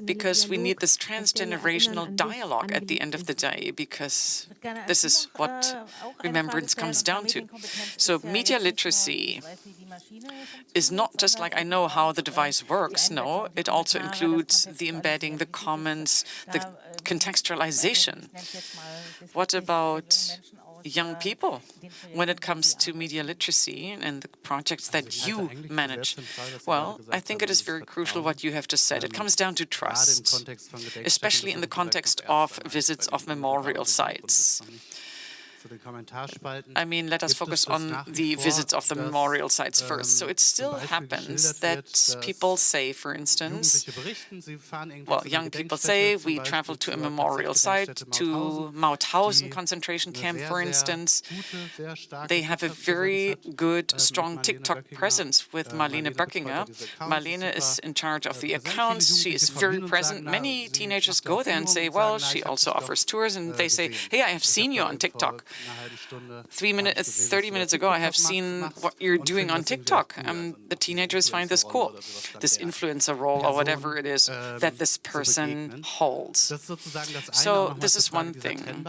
because we need this transgenerational dialogue at the end of the day, because this is what remembrance comes down to. So media literacy is not just like, I know how the device works. No, it also includes the embedding, the comments, the contextualization. What about young people when it comes to media literacy and the projects that you manage? Well, I think it is very crucial what you have just said. It comes down to trust, especially in the context of visits of memorial sites. I mean, let us focus on the visits of the memorial sites first. So it still happens that people say, for instance, well, young people say, we travel to a memorial site, to Mauthausen concentration camp, for instance. They have a very good, strong TikTok presence with Marlene Böckinger. Marlene is in charge of the accounts. She is very present. Many teenagers go there and say, well, she also offers tours, and they say, hey, I have seen you on TikTok. 30 minutes ago, I have seen what you're doing on TikTok. The teenagers find this cool, this influencer role or whatever it is that this person holds. So this is one thing.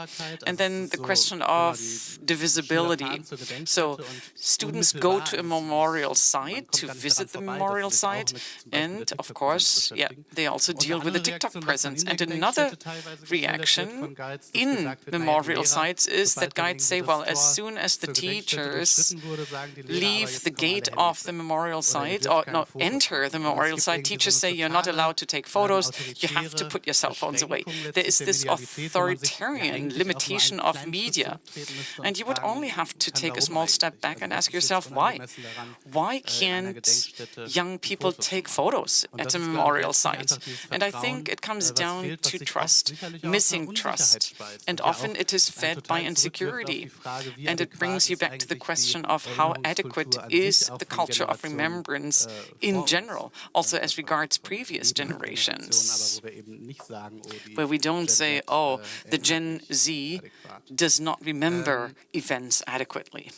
And then the question of divisibility. So students go to a memorial site to visit the memorial site, and of course, yeah, they also deal with the TikTok presence. And another reaction in memorial sites is that guides say, well, as soon as the teachers leave the gate of the memorial site, or no, enter the memorial site, teachers say you're not allowed to take photos, you have to put your cell phones away. There is this authoritarian limitation of media. And you would only have to take a small step back and ask yourself, why? Why can't young people take photos at a memorial site? And I think it comes down to trust, missing trust. And often it is fed by insecurity. And it brings you back to the question of how adequate is the culture of remembrance in general, also as regards previous generations, where we don't say, oh, the Gen Z does not remember events adequately.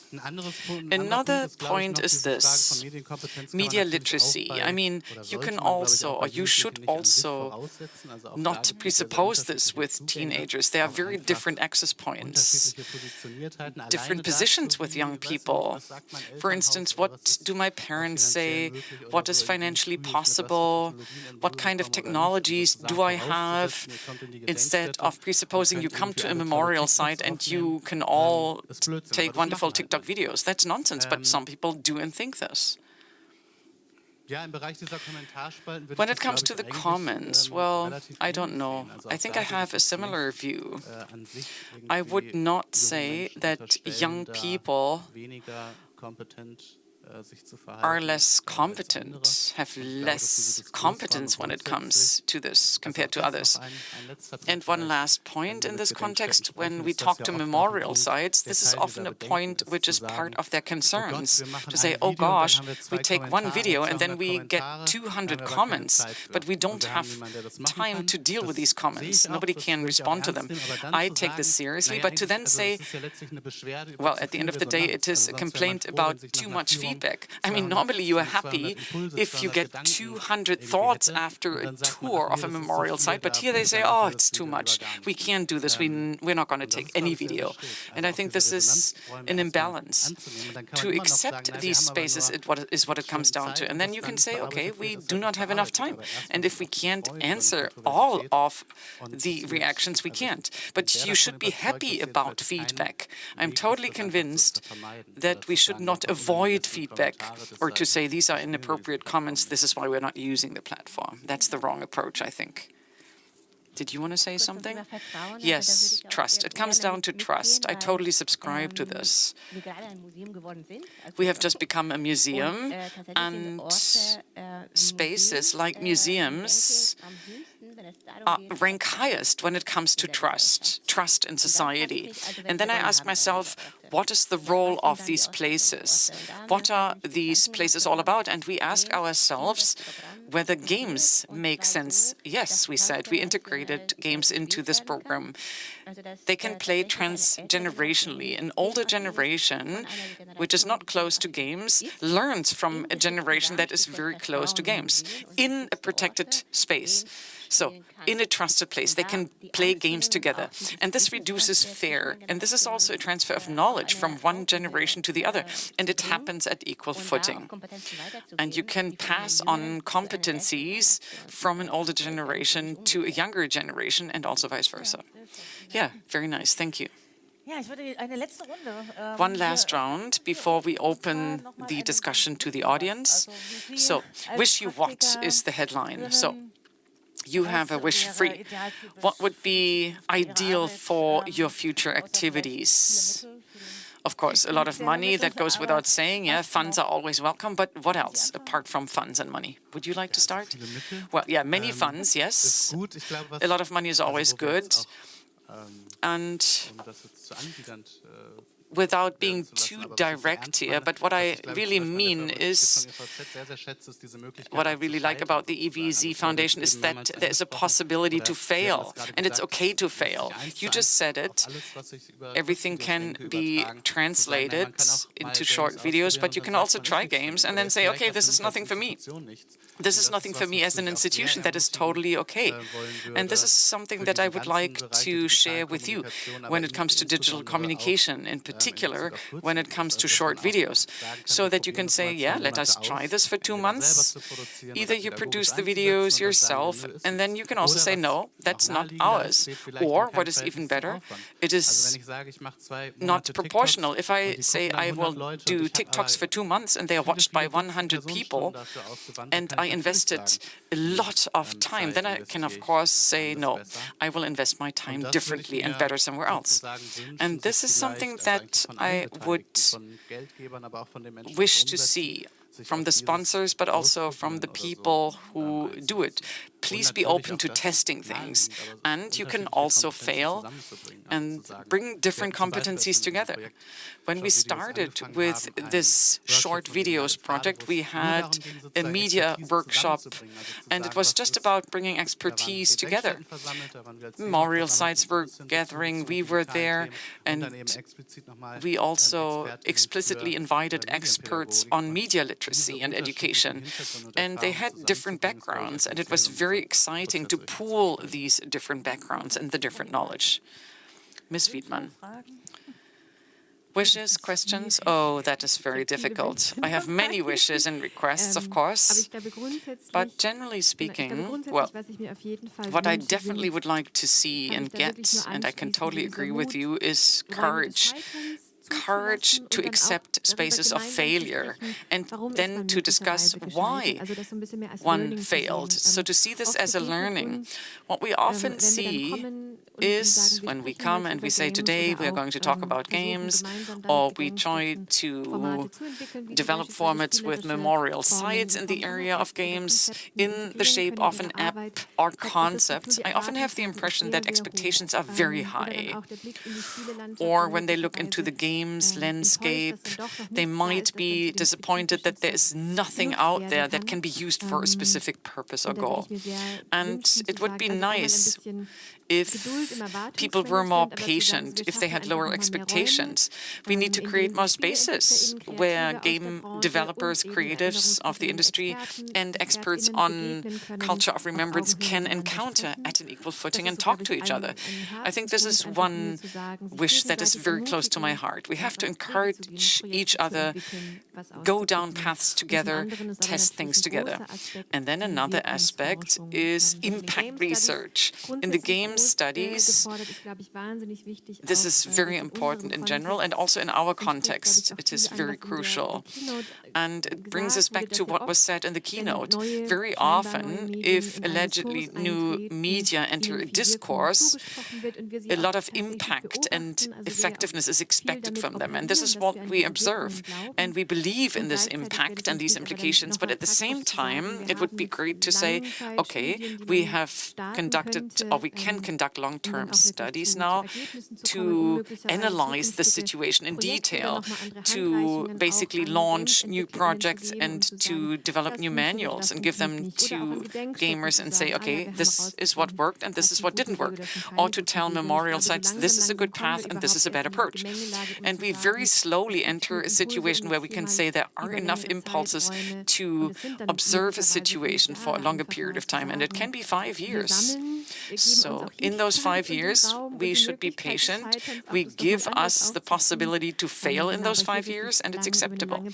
Another point is this, media literacy. I mean, you can also, or you should also not presuppose this with teenagers. There are very different access points, different positions with young people. For instance, what do my parents say? What is financially possible? What kind of technologies do I have? Instead of presupposing you come to a memorial site and you can all take wonderful TikTok videos. That's nonsense, but some people do and think this. When it comes to the comments, well, I don't know. I think I have a similar view. I would not say that young people are less competent, have less competence when it comes to this compared to others. And one last point in this context, when we talk to memorial sites, this is often a point which is part of their concerns, to say, oh gosh, we take one video and then we get 200 comments, but we don't have time to deal with these comments. Nobody can respond to them. I take this seriously, but to then say, well, at the end of the day, it is a complaint about too much feedback. I mean, normally you are happy if you get 200 thoughts after a tour of a memorial site, but here they say, oh, it's too much. We can't do this. We're not going to take any video. And I think this is an imbalance. To accept these spaces is what it comes down to. And then you can say, okay, we do not have enough time. And if we can't answer all of the reactions, we can't. But you should be happy about feedback. I'm totally convinced that we should not avoid feedback, or to say these are inappropriate comments, this is why we're not using the platform. That's the wrong approach, I think. Did you want to say something? Yes, trust. It comes down to trust. I totally subscribe to this. We have just become a museum, and spaces like museums rank highest when it comes to trust in society. And then I ask myself, what is the role of these places? What are these places all about? And we ask ourselves whether games make sense. Yes, we said, we integrated games into this program. They can play transgenerationally. An older generation, which is not close to games, learns from a generation that is very close to games in a protected space. So, in a trusted place, they can play games together. And this reduces fear. And this is also a transfer of knowledge from one generation to the other. And it happens at equal footing. And you can pass on competencies from an older generation to a younger generation, and also vice versa. Yeah, very nice. Thank you. One last round before we open the discussion to the audience. So, wish you what is the headline. So, you have a wish free. What would be ideal for your future activities? Of course, a lot of money, that goes without saying. Yeah, funds are always welcome. But what else apart from funds and money? Would you like to start? Well, yeah, many funds, yes. A lot of money is always good. And without being too direct here, but what I really mean is, what I really like about the EVZ Foundation is that there's a possibility to fail, and it's okay to fail. You just said it. Everything can be translated into short videos, but you can also try games and then say, okay, this is nothing for me. This is nothing for me as an institution. That is totally okay. And this is something that I would like to share with you when it comes to digital communication, in particular when it comes to short videos, so that you can say, yeah, let us try this for 2 months. Either you produce the videos yourself, and then you can also say, no, that's not ours. Or, what is even better, it is not proportional. If I say I will do TikToks for 2 months and they are watched by 100 people, and I invested a lot of time, then I can, of course, say, no, I will invest my time differently and better somewhere else. And this is something that I would wish to see from the sponsors, but also from the people who do it. Please be open to testing things. And you can also fail and bring different competencies together. When we started with this short videos project, we had a media workshop, and it was just about bringing expertise together. Memorial sites were gathering, we were there, and we also explicitly invited experts on media literacy and education. And they had different backgrounds, and it was very exciting to pool these different backgrounds and the different knowledge. Ms. Widmann. Wishes, questions? Oh, that is very difficult. I have many wishes and requests, of course. But generally speaking, well, what I definitely would like to see and get, and I can totally agree with you, is courage. Courage to accept spaces of failure and then to discuss why one failed. So to see this as a learning. What we often see is when we come and we say, today we are going to talk about games, or we try to develop formats with memorial sites in the area of games in the shape of an app or concept, I often have the impression that expectations are very high. Or when they look into the games landscape, they might be disappointed that there is nothing out there that can be used for a specific purpose or goal. And it would be nice if people were more patient, if they had lower expectations. We need to create more spaces where game developers, creatives of the industry, and experts on culture of remembrance can encounter at an equal footing and talk to each other. I think this is one wish that is very close to my heart. We have to encourage each other, go down paths together, test things together. And then another aspect is impact research. In the game studies, this is very important in general, and also in our context, it is very crucial. And it brings us back to what was said in the keynote. Very often, if allegedly new media enter a discourse, a lot of impact and effectiveness is expected from them. And this is what we observe. And we believe in this impact and these implications. But at the same time, it would be great to say, okay, we have conducted, or we can conduct long-term studies now to analyze the situation in detail, to basically launch new projects and to develop new manuals and give them to gamers and say, okay, this is what worked and this is what didn't work. Or to tell memorial sites, this is a good path and this is a bad approach. And we very slowly enter a situation where we can say there are enough impulses to observe a situation for a longer period of time, and it can be 5 years. So in those 5 years, we should be patient. We give us the possibility to fail in those 5 years, and it's acceptable.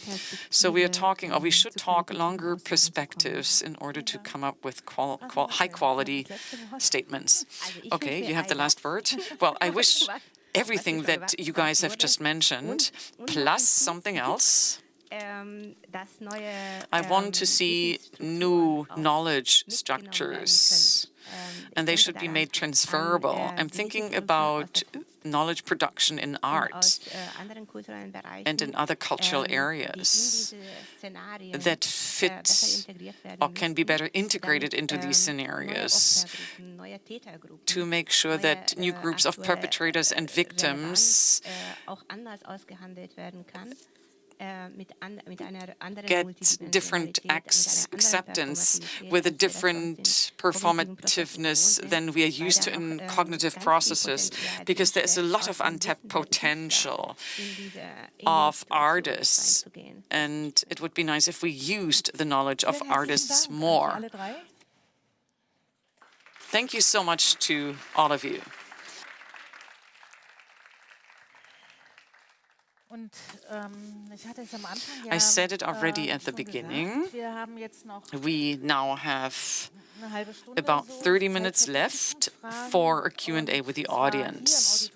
So we are talking, or we should talk longer perspectives in order to come up with high-quality statements. Okay, you have the last word. Well, I wish everything that you guys have just mentioned, plus something else. I want to see new knowledge structures, and they should be made transferable. I'm thinking about knowledge production in art and in other cultural areas that fit or can be better integrated into these scenarios to make sure that new groups of perpetrators and victims get different acceptance with a different performativeness than we are used to in cognitive processes, because there is a lot of untapped potential of artists, and it would be nice if we used the knowledge of artists more. Thank you so much to all of you. I said it already at the beginning. We now have about 30 minutes left for a Q&A with the audience.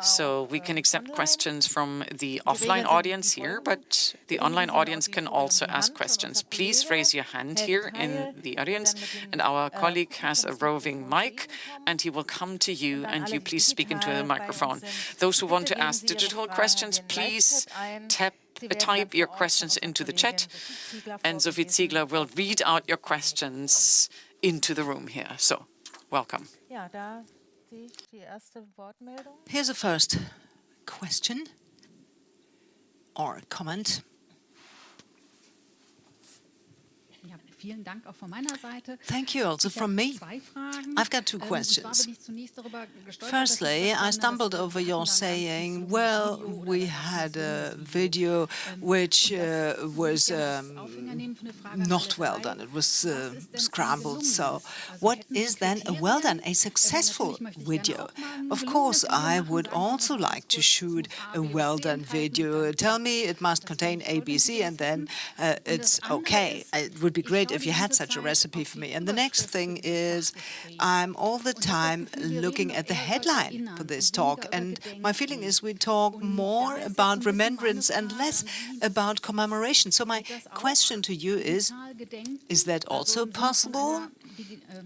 So we can accept questions from the offline audience here, but the online audience can also ask questions. Please raise your hand here in the audience, and our colleague has a roving mic, and he will come to you, and you please speak into the microphone. Those who want to ask digital questions, please type your questions into the chat, and Sophie Ziegler will read out your questions into the room here. So, welcome. Here's the first question or comment. Thank you also from me. I've got two questions. Firstly, I stumbled over your saying, well, we had a video which was not well done. It was scrambled. So what is then a well done, a successful video? Of course, I would also like to shoot a well done video. Tell me it must contain ABC and then it's okay. It would be great if you had such a recipe for me. And the next thing is, I'm all the time looking at the headline for this talk, and my feeling is we talk more about remembrance and less about commemoration. So my question to you is that also possible?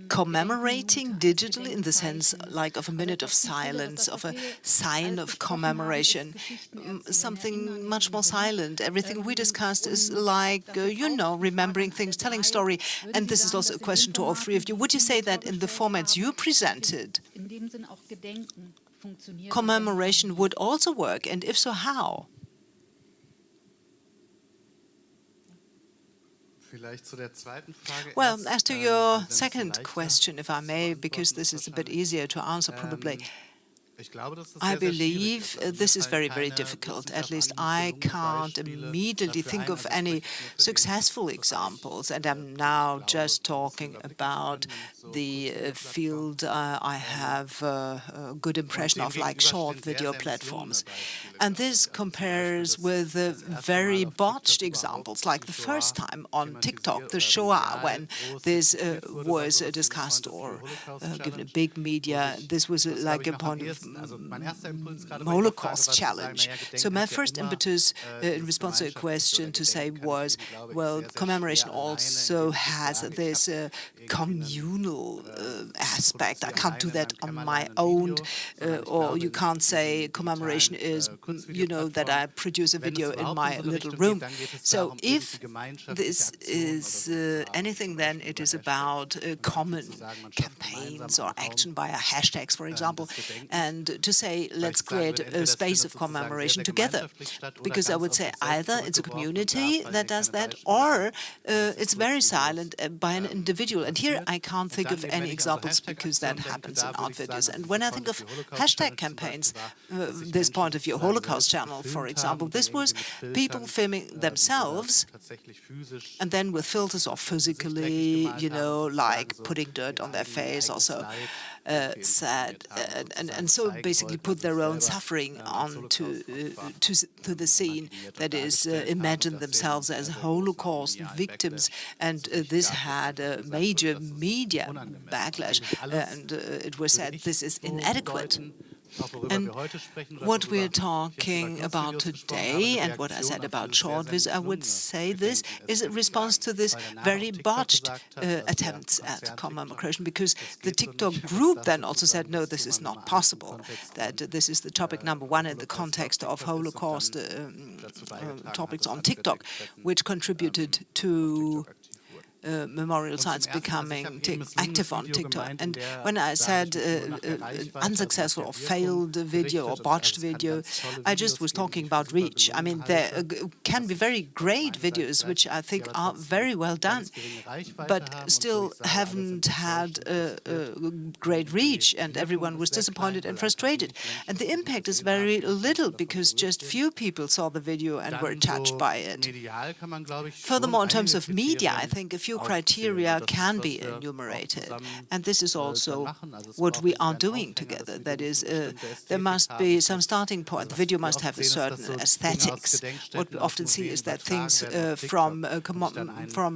Commemorating digitally in the sense like of a minute of silence, of a sign of commemoration, something much more silent. Everything we discussed is like, remembering things, telling story. And this is also a question to all three of you. Would you say that in the formats you presented, commemoration would also work? And if so, how? Well, as to your second question, if I may, because this is a bit easier to answer probably, I believe this is very, very difficult. At least I can't immediately think of any successful examples, and I'm now just talking about the field I have a good impression of, like short video platforms. And this compares with very botched examples, like the first time on TikTok, the Shoah, when this was discussed or given a big media. This was like a point of Holocaust challenge. So my first impetus in response to a question to say was, well, commemoration also has this communal aspect. I can't do that on my own, or you can't say commemoration is, that I produce a video in my little room. So if this is anything, then it is about common campaigns or action via hashtags, for example, and to say, let's create a space of commemoration together. Because I would say either it's a community that does that, or it's very silent by an individual. And here I can't think of any examples because that happens in art videos. And when I think of hashtag campaigns, this point of view, Holocaust channel, for example, this was people filming themselves and then with filters or physically, like putting dirt on their face, also sad, and so basically put their own suffering onto to the scene. That is, imagine themselves as Holocaust victims, and this had a major media backlash, and it was said this is inadequate. And what we're talking about today, and what I said about short videos, I would say this is a response to this very botched attempts at commemoration, because the TikTok group then also said, no, this is not possible, that this is the topic number one in the context of Holocaust topics on TikTok, which contributed to memorial sites becoming active on TikTok. And when I said unsuccessful or failed video or botched video, I just was talking about reach. I mean, there can be very great videos which I think are very well done, but still haven't had great reach, and everyone was disappointed and frustrated. And the impact is very little because just few people saw the video and were touched by it. Furthermore, in terms of media, I think a few criteria can be enumerated, and this is also what we are doing together. That is, there must be some starting point. The video must have a certain aesthetics. What we often see is that things from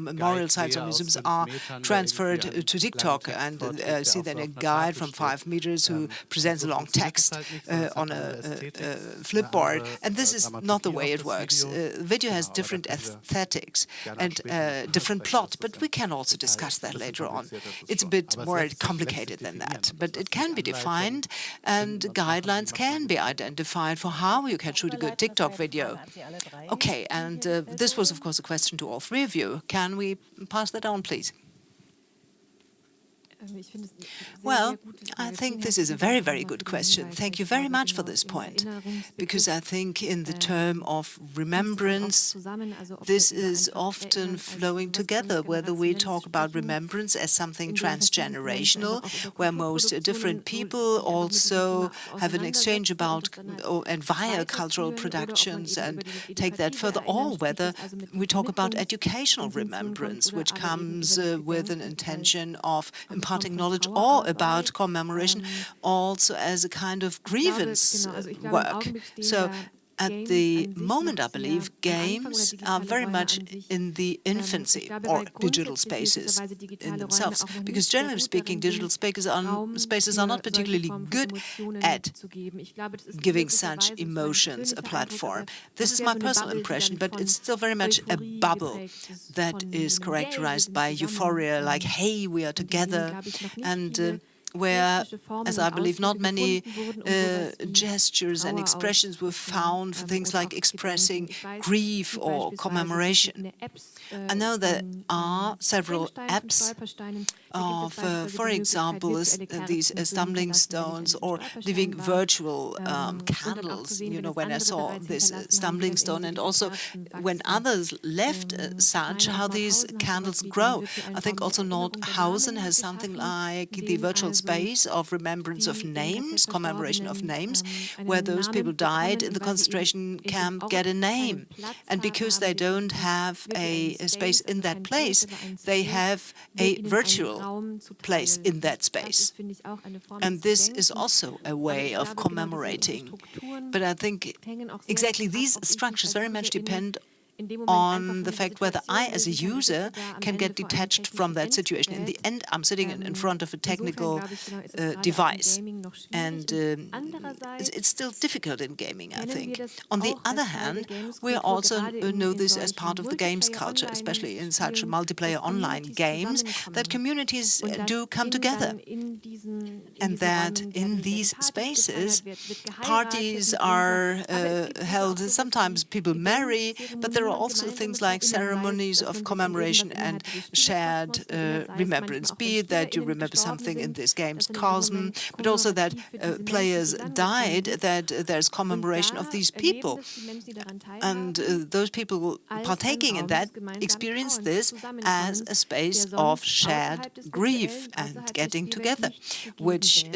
memorial sites or museums are transferred to TikTok, and see then a guide from 5 meters who presents a long text on a flipboard, and this is not the way it works. Video has different aesthetics and different plot, but we can also discuss that later on. It's a bit more complicated than that, but it can be defined, and guidelines can be identified for how you can shoot a good TikTok video. Okay, and this was, of course, a question to all three of you. Can we pass that on, please? Well, I think this is a very, very good question. Thank you very much for this point, because I think in the term of remembrance, this is often flowing together, whether we talk about remembrance as something transgenerational, where most different people also have an exchange about and via cultural productions and take that further, or whether we talk about educational remembrance, which comes with an intention of imparting knowledge, or about commemoration also as a kind of grievance work. So at the moment, I believe, games are very much in the infancy, or digital spaces in themselves, because generally speaking, digital spaces are not particularly good at giving such emotions a platform. This is my personal impression, but it's still very much a bubble that is characterized by euphoria, like, hey, we are together, and where, as I believe, not many gestures and expressions were found for things like expressing grief or commemoration. I know there are several apps of, for example, these stumbling stones or living virtual candles. You know, when I saw this stumbling stone, and also when others left such, how these candles grow. I think also Nordhausen has something like the virtual space of remembrance of names, commemoration of names, where those people died in the concentration camp get a name. And because they don't have a space in that place, they have a virtual place in that space. And this is also a way of commemorating. But I think exactly these structures very much depend on the fact whether I, as a user, can get detached from that situation. In the end, I'm sitting in front of a technical device, and it's still difficult in gaming, I think. On the other hand, we also know this as part of the games culture, especially in such multiplayer online games, that communities do come together, and that in these spaces, parties are held. Sometimes people marry, but there are also things like ceremonies of commemoration and shared remembrance, be it that you remember something in this game's cosm, but also that players died, that there's commemoration of these people. And those people partaking in that experience this as a space of shared grief and getting together, which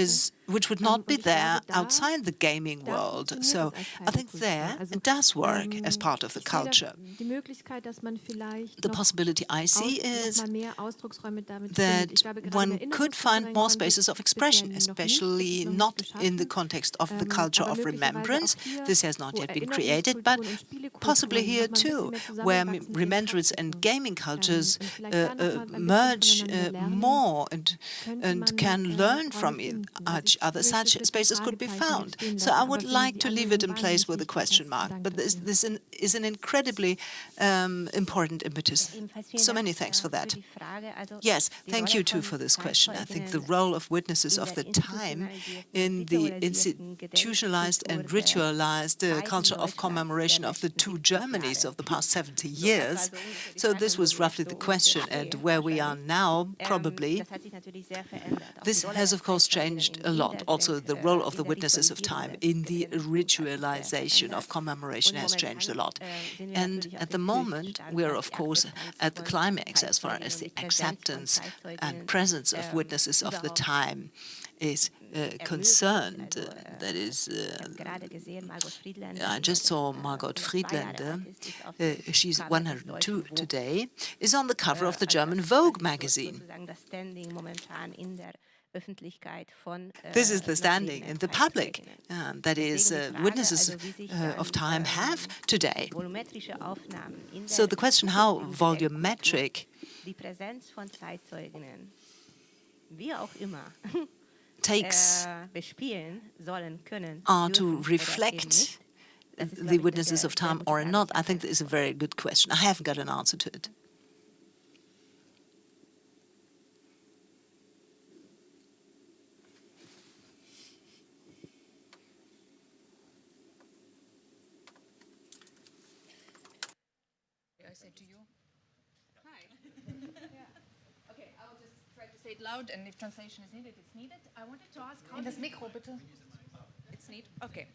would not be there outside the gaming world. So I think there it does work as part of the culture. The possibility I see is that one could find more spaces of expression, especially not in the context of the culture of remembrance. This has not yet been created, but possibly here too, where remembrance and gaming cultures merge more and can learn from each other such spaces could be found. So I would like to leave it in place with a question mark. But this is an incredibly important impetus. So many thanks for that. Yes, thank you too for this question. I think the role of witnesses of the time in the institutionalized and ritualized culture of commemoration of the two Germanys of the past 70 years. So this was roughly the question, and where we are now, probably, this has of course changed a lot. Also, the role of the witnesses of time in the ritualization of commemoration has changed a lot. And at the moment, we're of course at the climax as far as the acceptance and presence of witnesses of the time is concerned. That is, I just saw Margot Friedländer, she's 102 today, is on the cover of the German Vogue magazine. This is the standing in the public that is witnesses of time have today. So the question how volumetric takes are to reflect the witnesses of time or not, I think that is a very good question. I haven't got an answer to it. I say to you, hi. Okay, I'll just try to say it loud, and if translation is needed, it's needed. I wanted to ask how... In das Mikro, bitte. It's needed? Okay.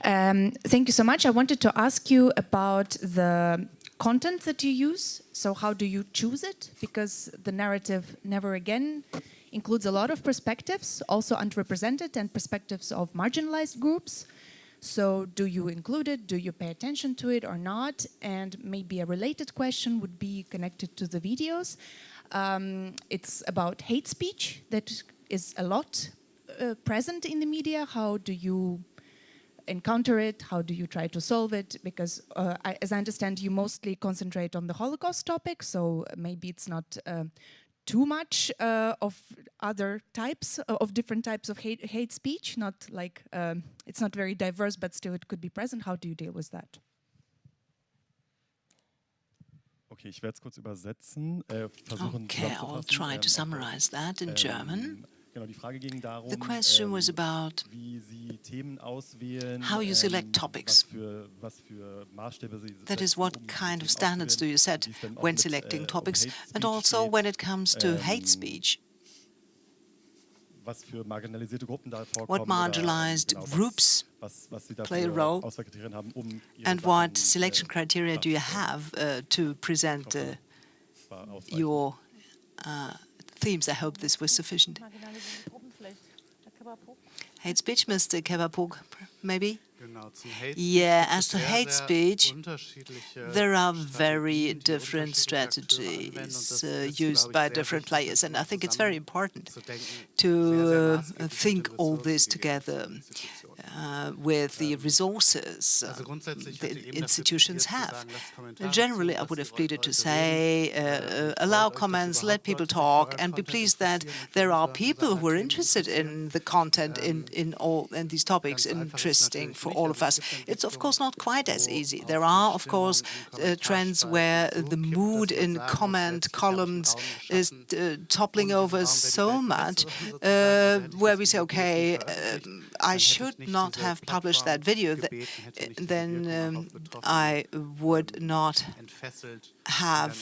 Thank you so much. I wanted to ask you about the content that you use. So how do you choose it? Because the narrative Never Again includes a lot of perspectives, also underrepresented, and perspectives of marginalized groups. So do you include it? Do you pay attention to it or not? And maybe a related question would be connected to the videos. It's about hate speech that is a lot present in the media. How do you encounter it? How do you try to solve it? Because as I understand, you mostly concentrate on the Holocaust topic, so maybe it's not too much of other types, of different types of hate speech, not like, it's not very diverse, but still it could be present. How do you deal with that? Okay, ich werde es kurz übersetzen. Okay, I'll try to summarize that in German. The question was about how you select topics. That is, what kind of standards do you set when selecting topics, and also when it comes to hate speech. What marginalized groups play a role, and what selection criteria do you have to present your themes? I hope this was sufficient. Hate speech, Mr. Kebba-Pook, maybe? Yeah, as to hate speech, there are very different strategies used by different players, and I think it's very important to think all this together with the resources the institutions have. Generally, I would have pleaded to say, allow comments, let people talk, and be pleased that there are people who are interested in the content in these topics, interesting for all of us. It's of course not quite as easy. There are of course trends where the mood in comment columns is toppling over so much, where we say, okay, I should not have published that video, then I would not have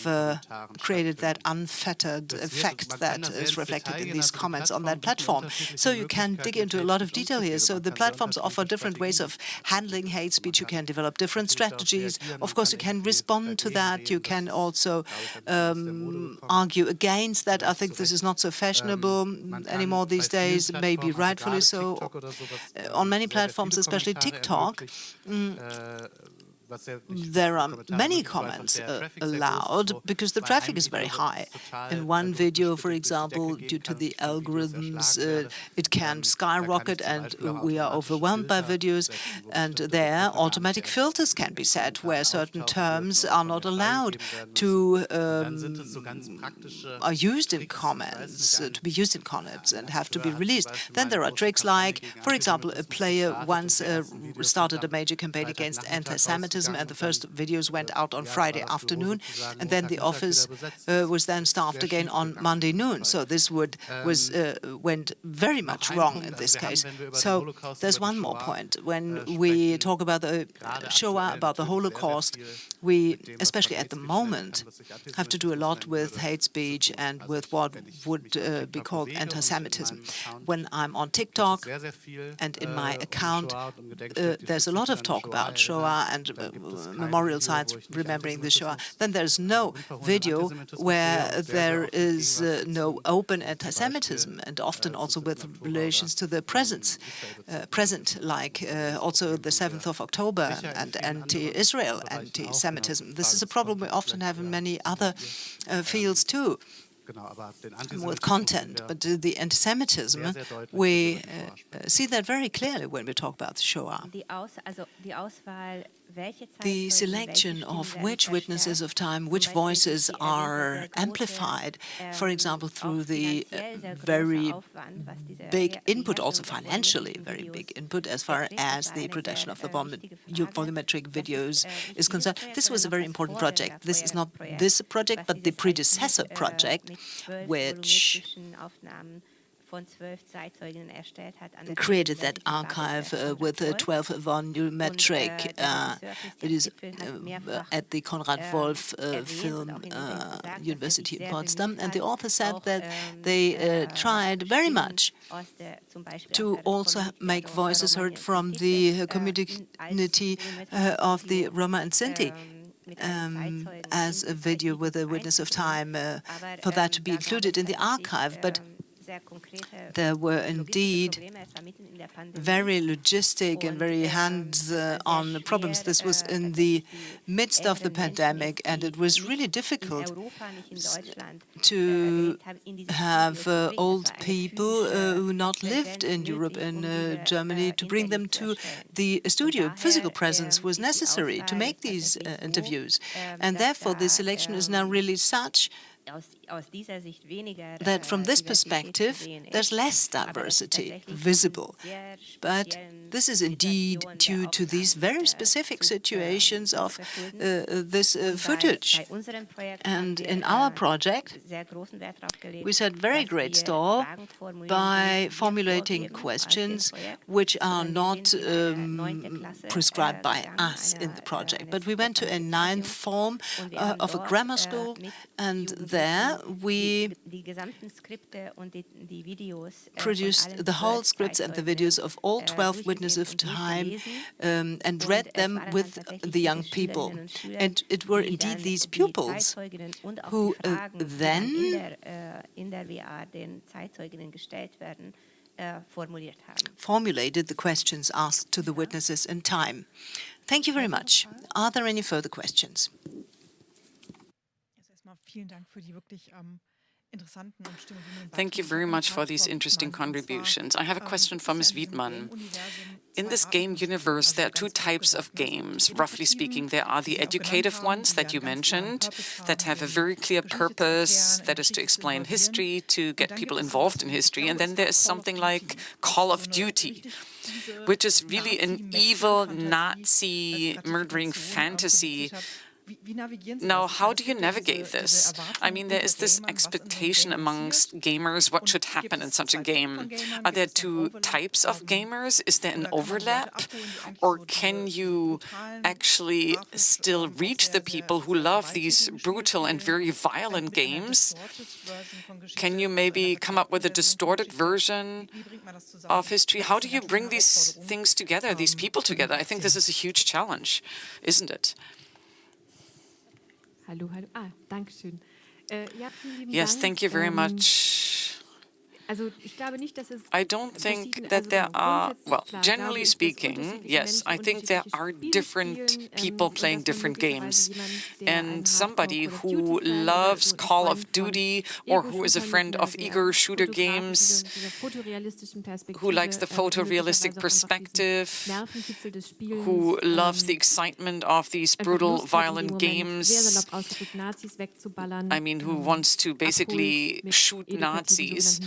created that unfettered effect that is reflected in these comments on that platform. So you can dig into a lot of detail here. So the platforms offer different ways of handling hate speech. You can develop different strategies. Of course, you can respond to that. You can also argue against that. I think this is not so fashionable anymore these days, maybe rightfully so. On many platforms, especially TikTok, there are many comments allowed because the traffic is very high. In one video, for example, due to the algorithms, it can skyrocket and we are overwhelmed by videos, and there automatic filters can be set where certain terms are not allowed to are used in comments, to be used in comments and have to be released. Then there are tricks like, for example, a player once started a major campaign against anti-Semitism, and the first videos went out on Friday afternoon, and then the office was then staffed again on Monday noon. So this went very much wrong in this case. So there's one more point. When we talk about the Shoah, about the Holocaust, we, especially at the moment, have to do a lot with hate speech and with what would be called anti-Semitism. When I'm on TikTok and in my account, there's a lot of talk about Shoah and memorial sites remembering the Shoah. Then there's no video where there is no open anti-Semitism, and often also with relations to the present, like also the 7th of October and anti-Israel anti-Semitism. This is a problem we often have in many other fields too, with content. But the anti-Semitism, we see that very clearly when we talk about the Shoah. The selection of which witnesses of time, which voices are amplified, for example, through the very big input, also financially very big input, as far as the production of the volumetric videos is concerned. This was a very important project. This is not this project, but the predecessor project, which created that archive with 12 volumetric videos at the Konrad Wolf Film University in Potsdam. And the author said that they tried very much to also make voices heard from the community of the Roma and Sinti. As a video with a witness of time, for that to be included in the archive. But there were indeed very logistic and very hands-on problems. This was in the midst of the pandemic, and it was really difficult to have old people who not lived in Europe, in Germany, to bring them to the studio. Physical presence was necessary to make these interviews. And therefore, the selection is now really such that from this perspective, there's less diversity visible. But this is indeed due to these very specific situations of this footage. And in our project, we set very great store by formulating questions which are not prescribed by us in the project. But we went to a 9th form of a grammar school, and there we produced the whole scripts and the videos of all 12 witnesses of time and read them with the young people. And it were indeed these pupils who then formulated the questions asked to the witnesses in time. Thank you very much. Are there any further questions? Thank you very much for these interesting contributions. I have a question for Ms. Widmann. In this game universe, there are two types of games. Roughly speaking, there are the educative ones that you mentioned, that have a very clear purpose, that is to explain history, to get people involved in history. And then there is something like Call of Duty, which is really an evil Nazi murdering fantasy. Now, how do you navigate this? I mean, there is this expectation amongst gamers, what should happen in such a game? Are there two types of gamers? Is there an overlap? Or can you actually still reach the people who love these brutal and very violent games? Can you maybe come up with a distorted version of history? How do you bring these things together, these people together? I think this is a huge challenge, isn't it? Hallo, hallo. Dankeschön. Yes, thank you very much. I don't think that there are, well, generally speaking, yes, I think there are different people playing different games. And somebody who loves Call of Duty or who is a friend of eager shooter games, who likes the photorealistic perspective, who loves the excitement of these brutal, violent games, I mean, who wants to basically shoot Nazis.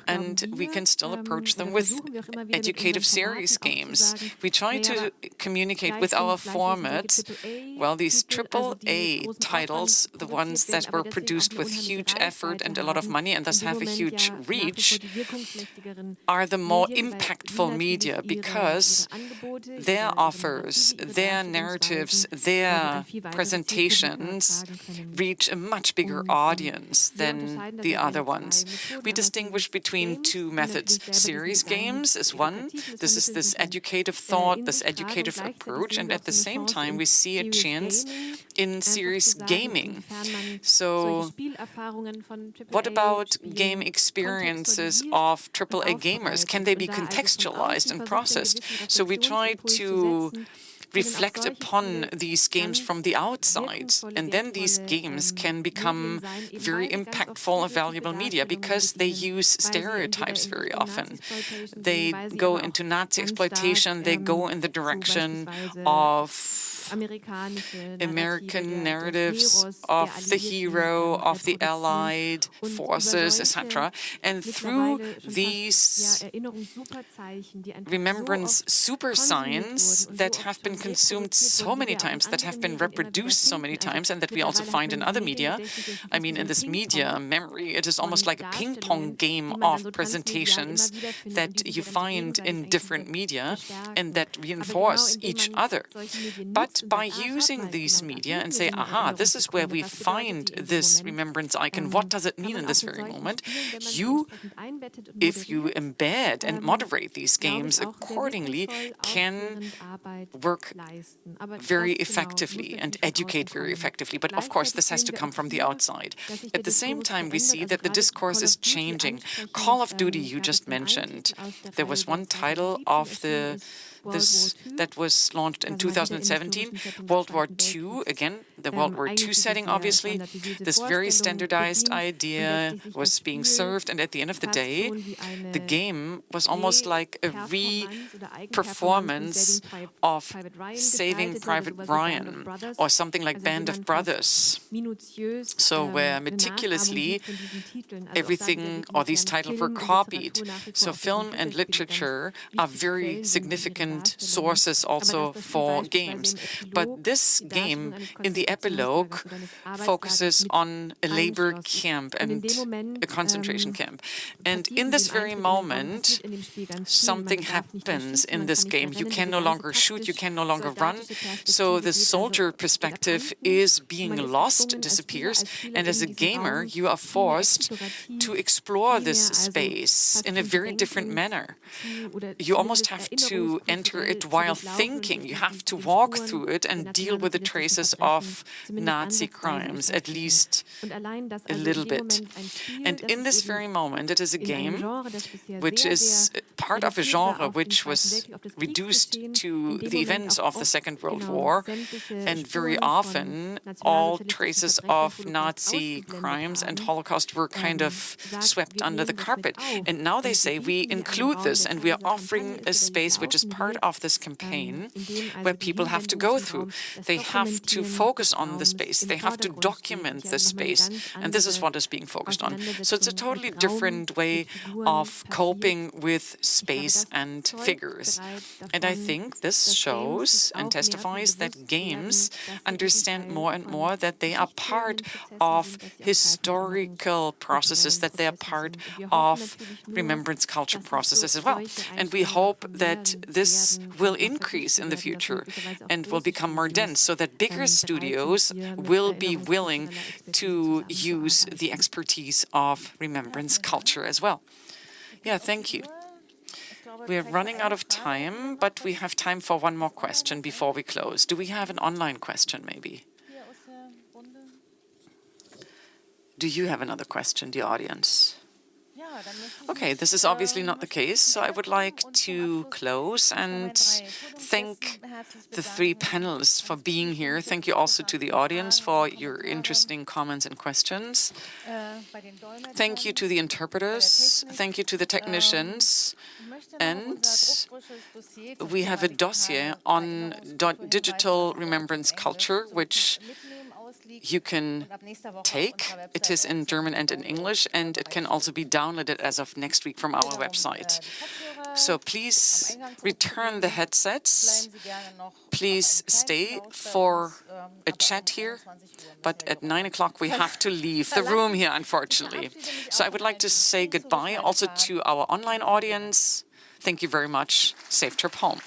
And we can still approach them with educative series games. We try to communicate with our format. Well, these AAA titles, the ones that were produced with huge effort and a lot of money and thus have a huge reach, are the more impactful media because their offers, their narratives, their presentations reach a much bigger audience than the other ones. We distinguish between two methods. Series games is one. This is this educative thought, this educative approach, and at the same time we see a chance in series gaming. So what about game experiences of AAA gamers? Can they be contextualized and processed? So we try to reflect upon these games from the outside. And then these games can become very impactful and valuable media because they use stereotypes very often. They go into Nazi exploitation, they go in the direction of American narratives of the hero, of the Allied forces, etc. And through these remembrance super signs that have been consumed so many times, that have been reproduced so many times, and that we also find in other media. I mean, in this media memory, it is almost like a ping-pong game of presentations that you find in different media and that reinforce each other. But by using these media and say, aha, this is where we find this remembrance icon, what does it mean in this very moment? You, if you embed and moderate these games accordingly, can work very effectively and educate very effectively. But of course, this has to come from the outside. At the same time, we see that the discourse is changing. Call of Duty, you just mentioned. There was one title of that was launched in 2017, World War II, again, the World War II setting, obviously. This very standardized idea was being served, and at the end of the day, the game was almost like a re-performance of Saving Private Ryan, or something like Band of Brothers. So where meticulously everything, or these titles were copied. So film and literature are very significant sources also for games. But this game, in the epilogue, focuses on a labor camp and a concentration camp. And in this very moment, something happens in this game. You can no longer shoot, you can no longer run. So the soldier perspective is being lost, disappears. And as a gamer, you are forced to explore this space in a very different manner. You almost have to enter it while thinking. You have to walk through it and deal with the traces of Nazi crimes, at least a little bit. And in this very moment, it is a game which is part of a genre which was reduced to the events of the Second World War, and very often all traces of Nazi crimes and Holocaust were kind of swept under the carpet. And now they say we include this, and we are offering a space which is part of this campaign where people have to go through. They have to focus on the space. They have to document the space. And this is what is being focused on. So it's a totally different way of coping with space and figures. And I think this shows and testifies that games understand more and more that they are part of historical processes, that they are part of remembrance culture processes as well. And we hope that this will increase in the future and will become more dense, so that bigger studios will be willing to use the expertise of remembrance culture as well. Yeah, thank you. We are running out of time, but we have time for one more question before we close. Do we have an online question, maybe? Do you have another question, the audience? Okay, this is obviously not the case, so I would like to close and thank the three panelists for being here. Thank you also to the audience for your interesting comments and questions. Thank you to the interpreters. Thank you to the technicians. And we have a dossier on digital remembrance culture, which you can take. It is in German and in English, and it can also be downloaded as of next week from our website. So please return the headsets. Please stay for a chat here, but at 9 o'clock we have to leave the room here, unfortunately. So I would like to say goodbye also to our online audience. Thank you very much. Safe trip home.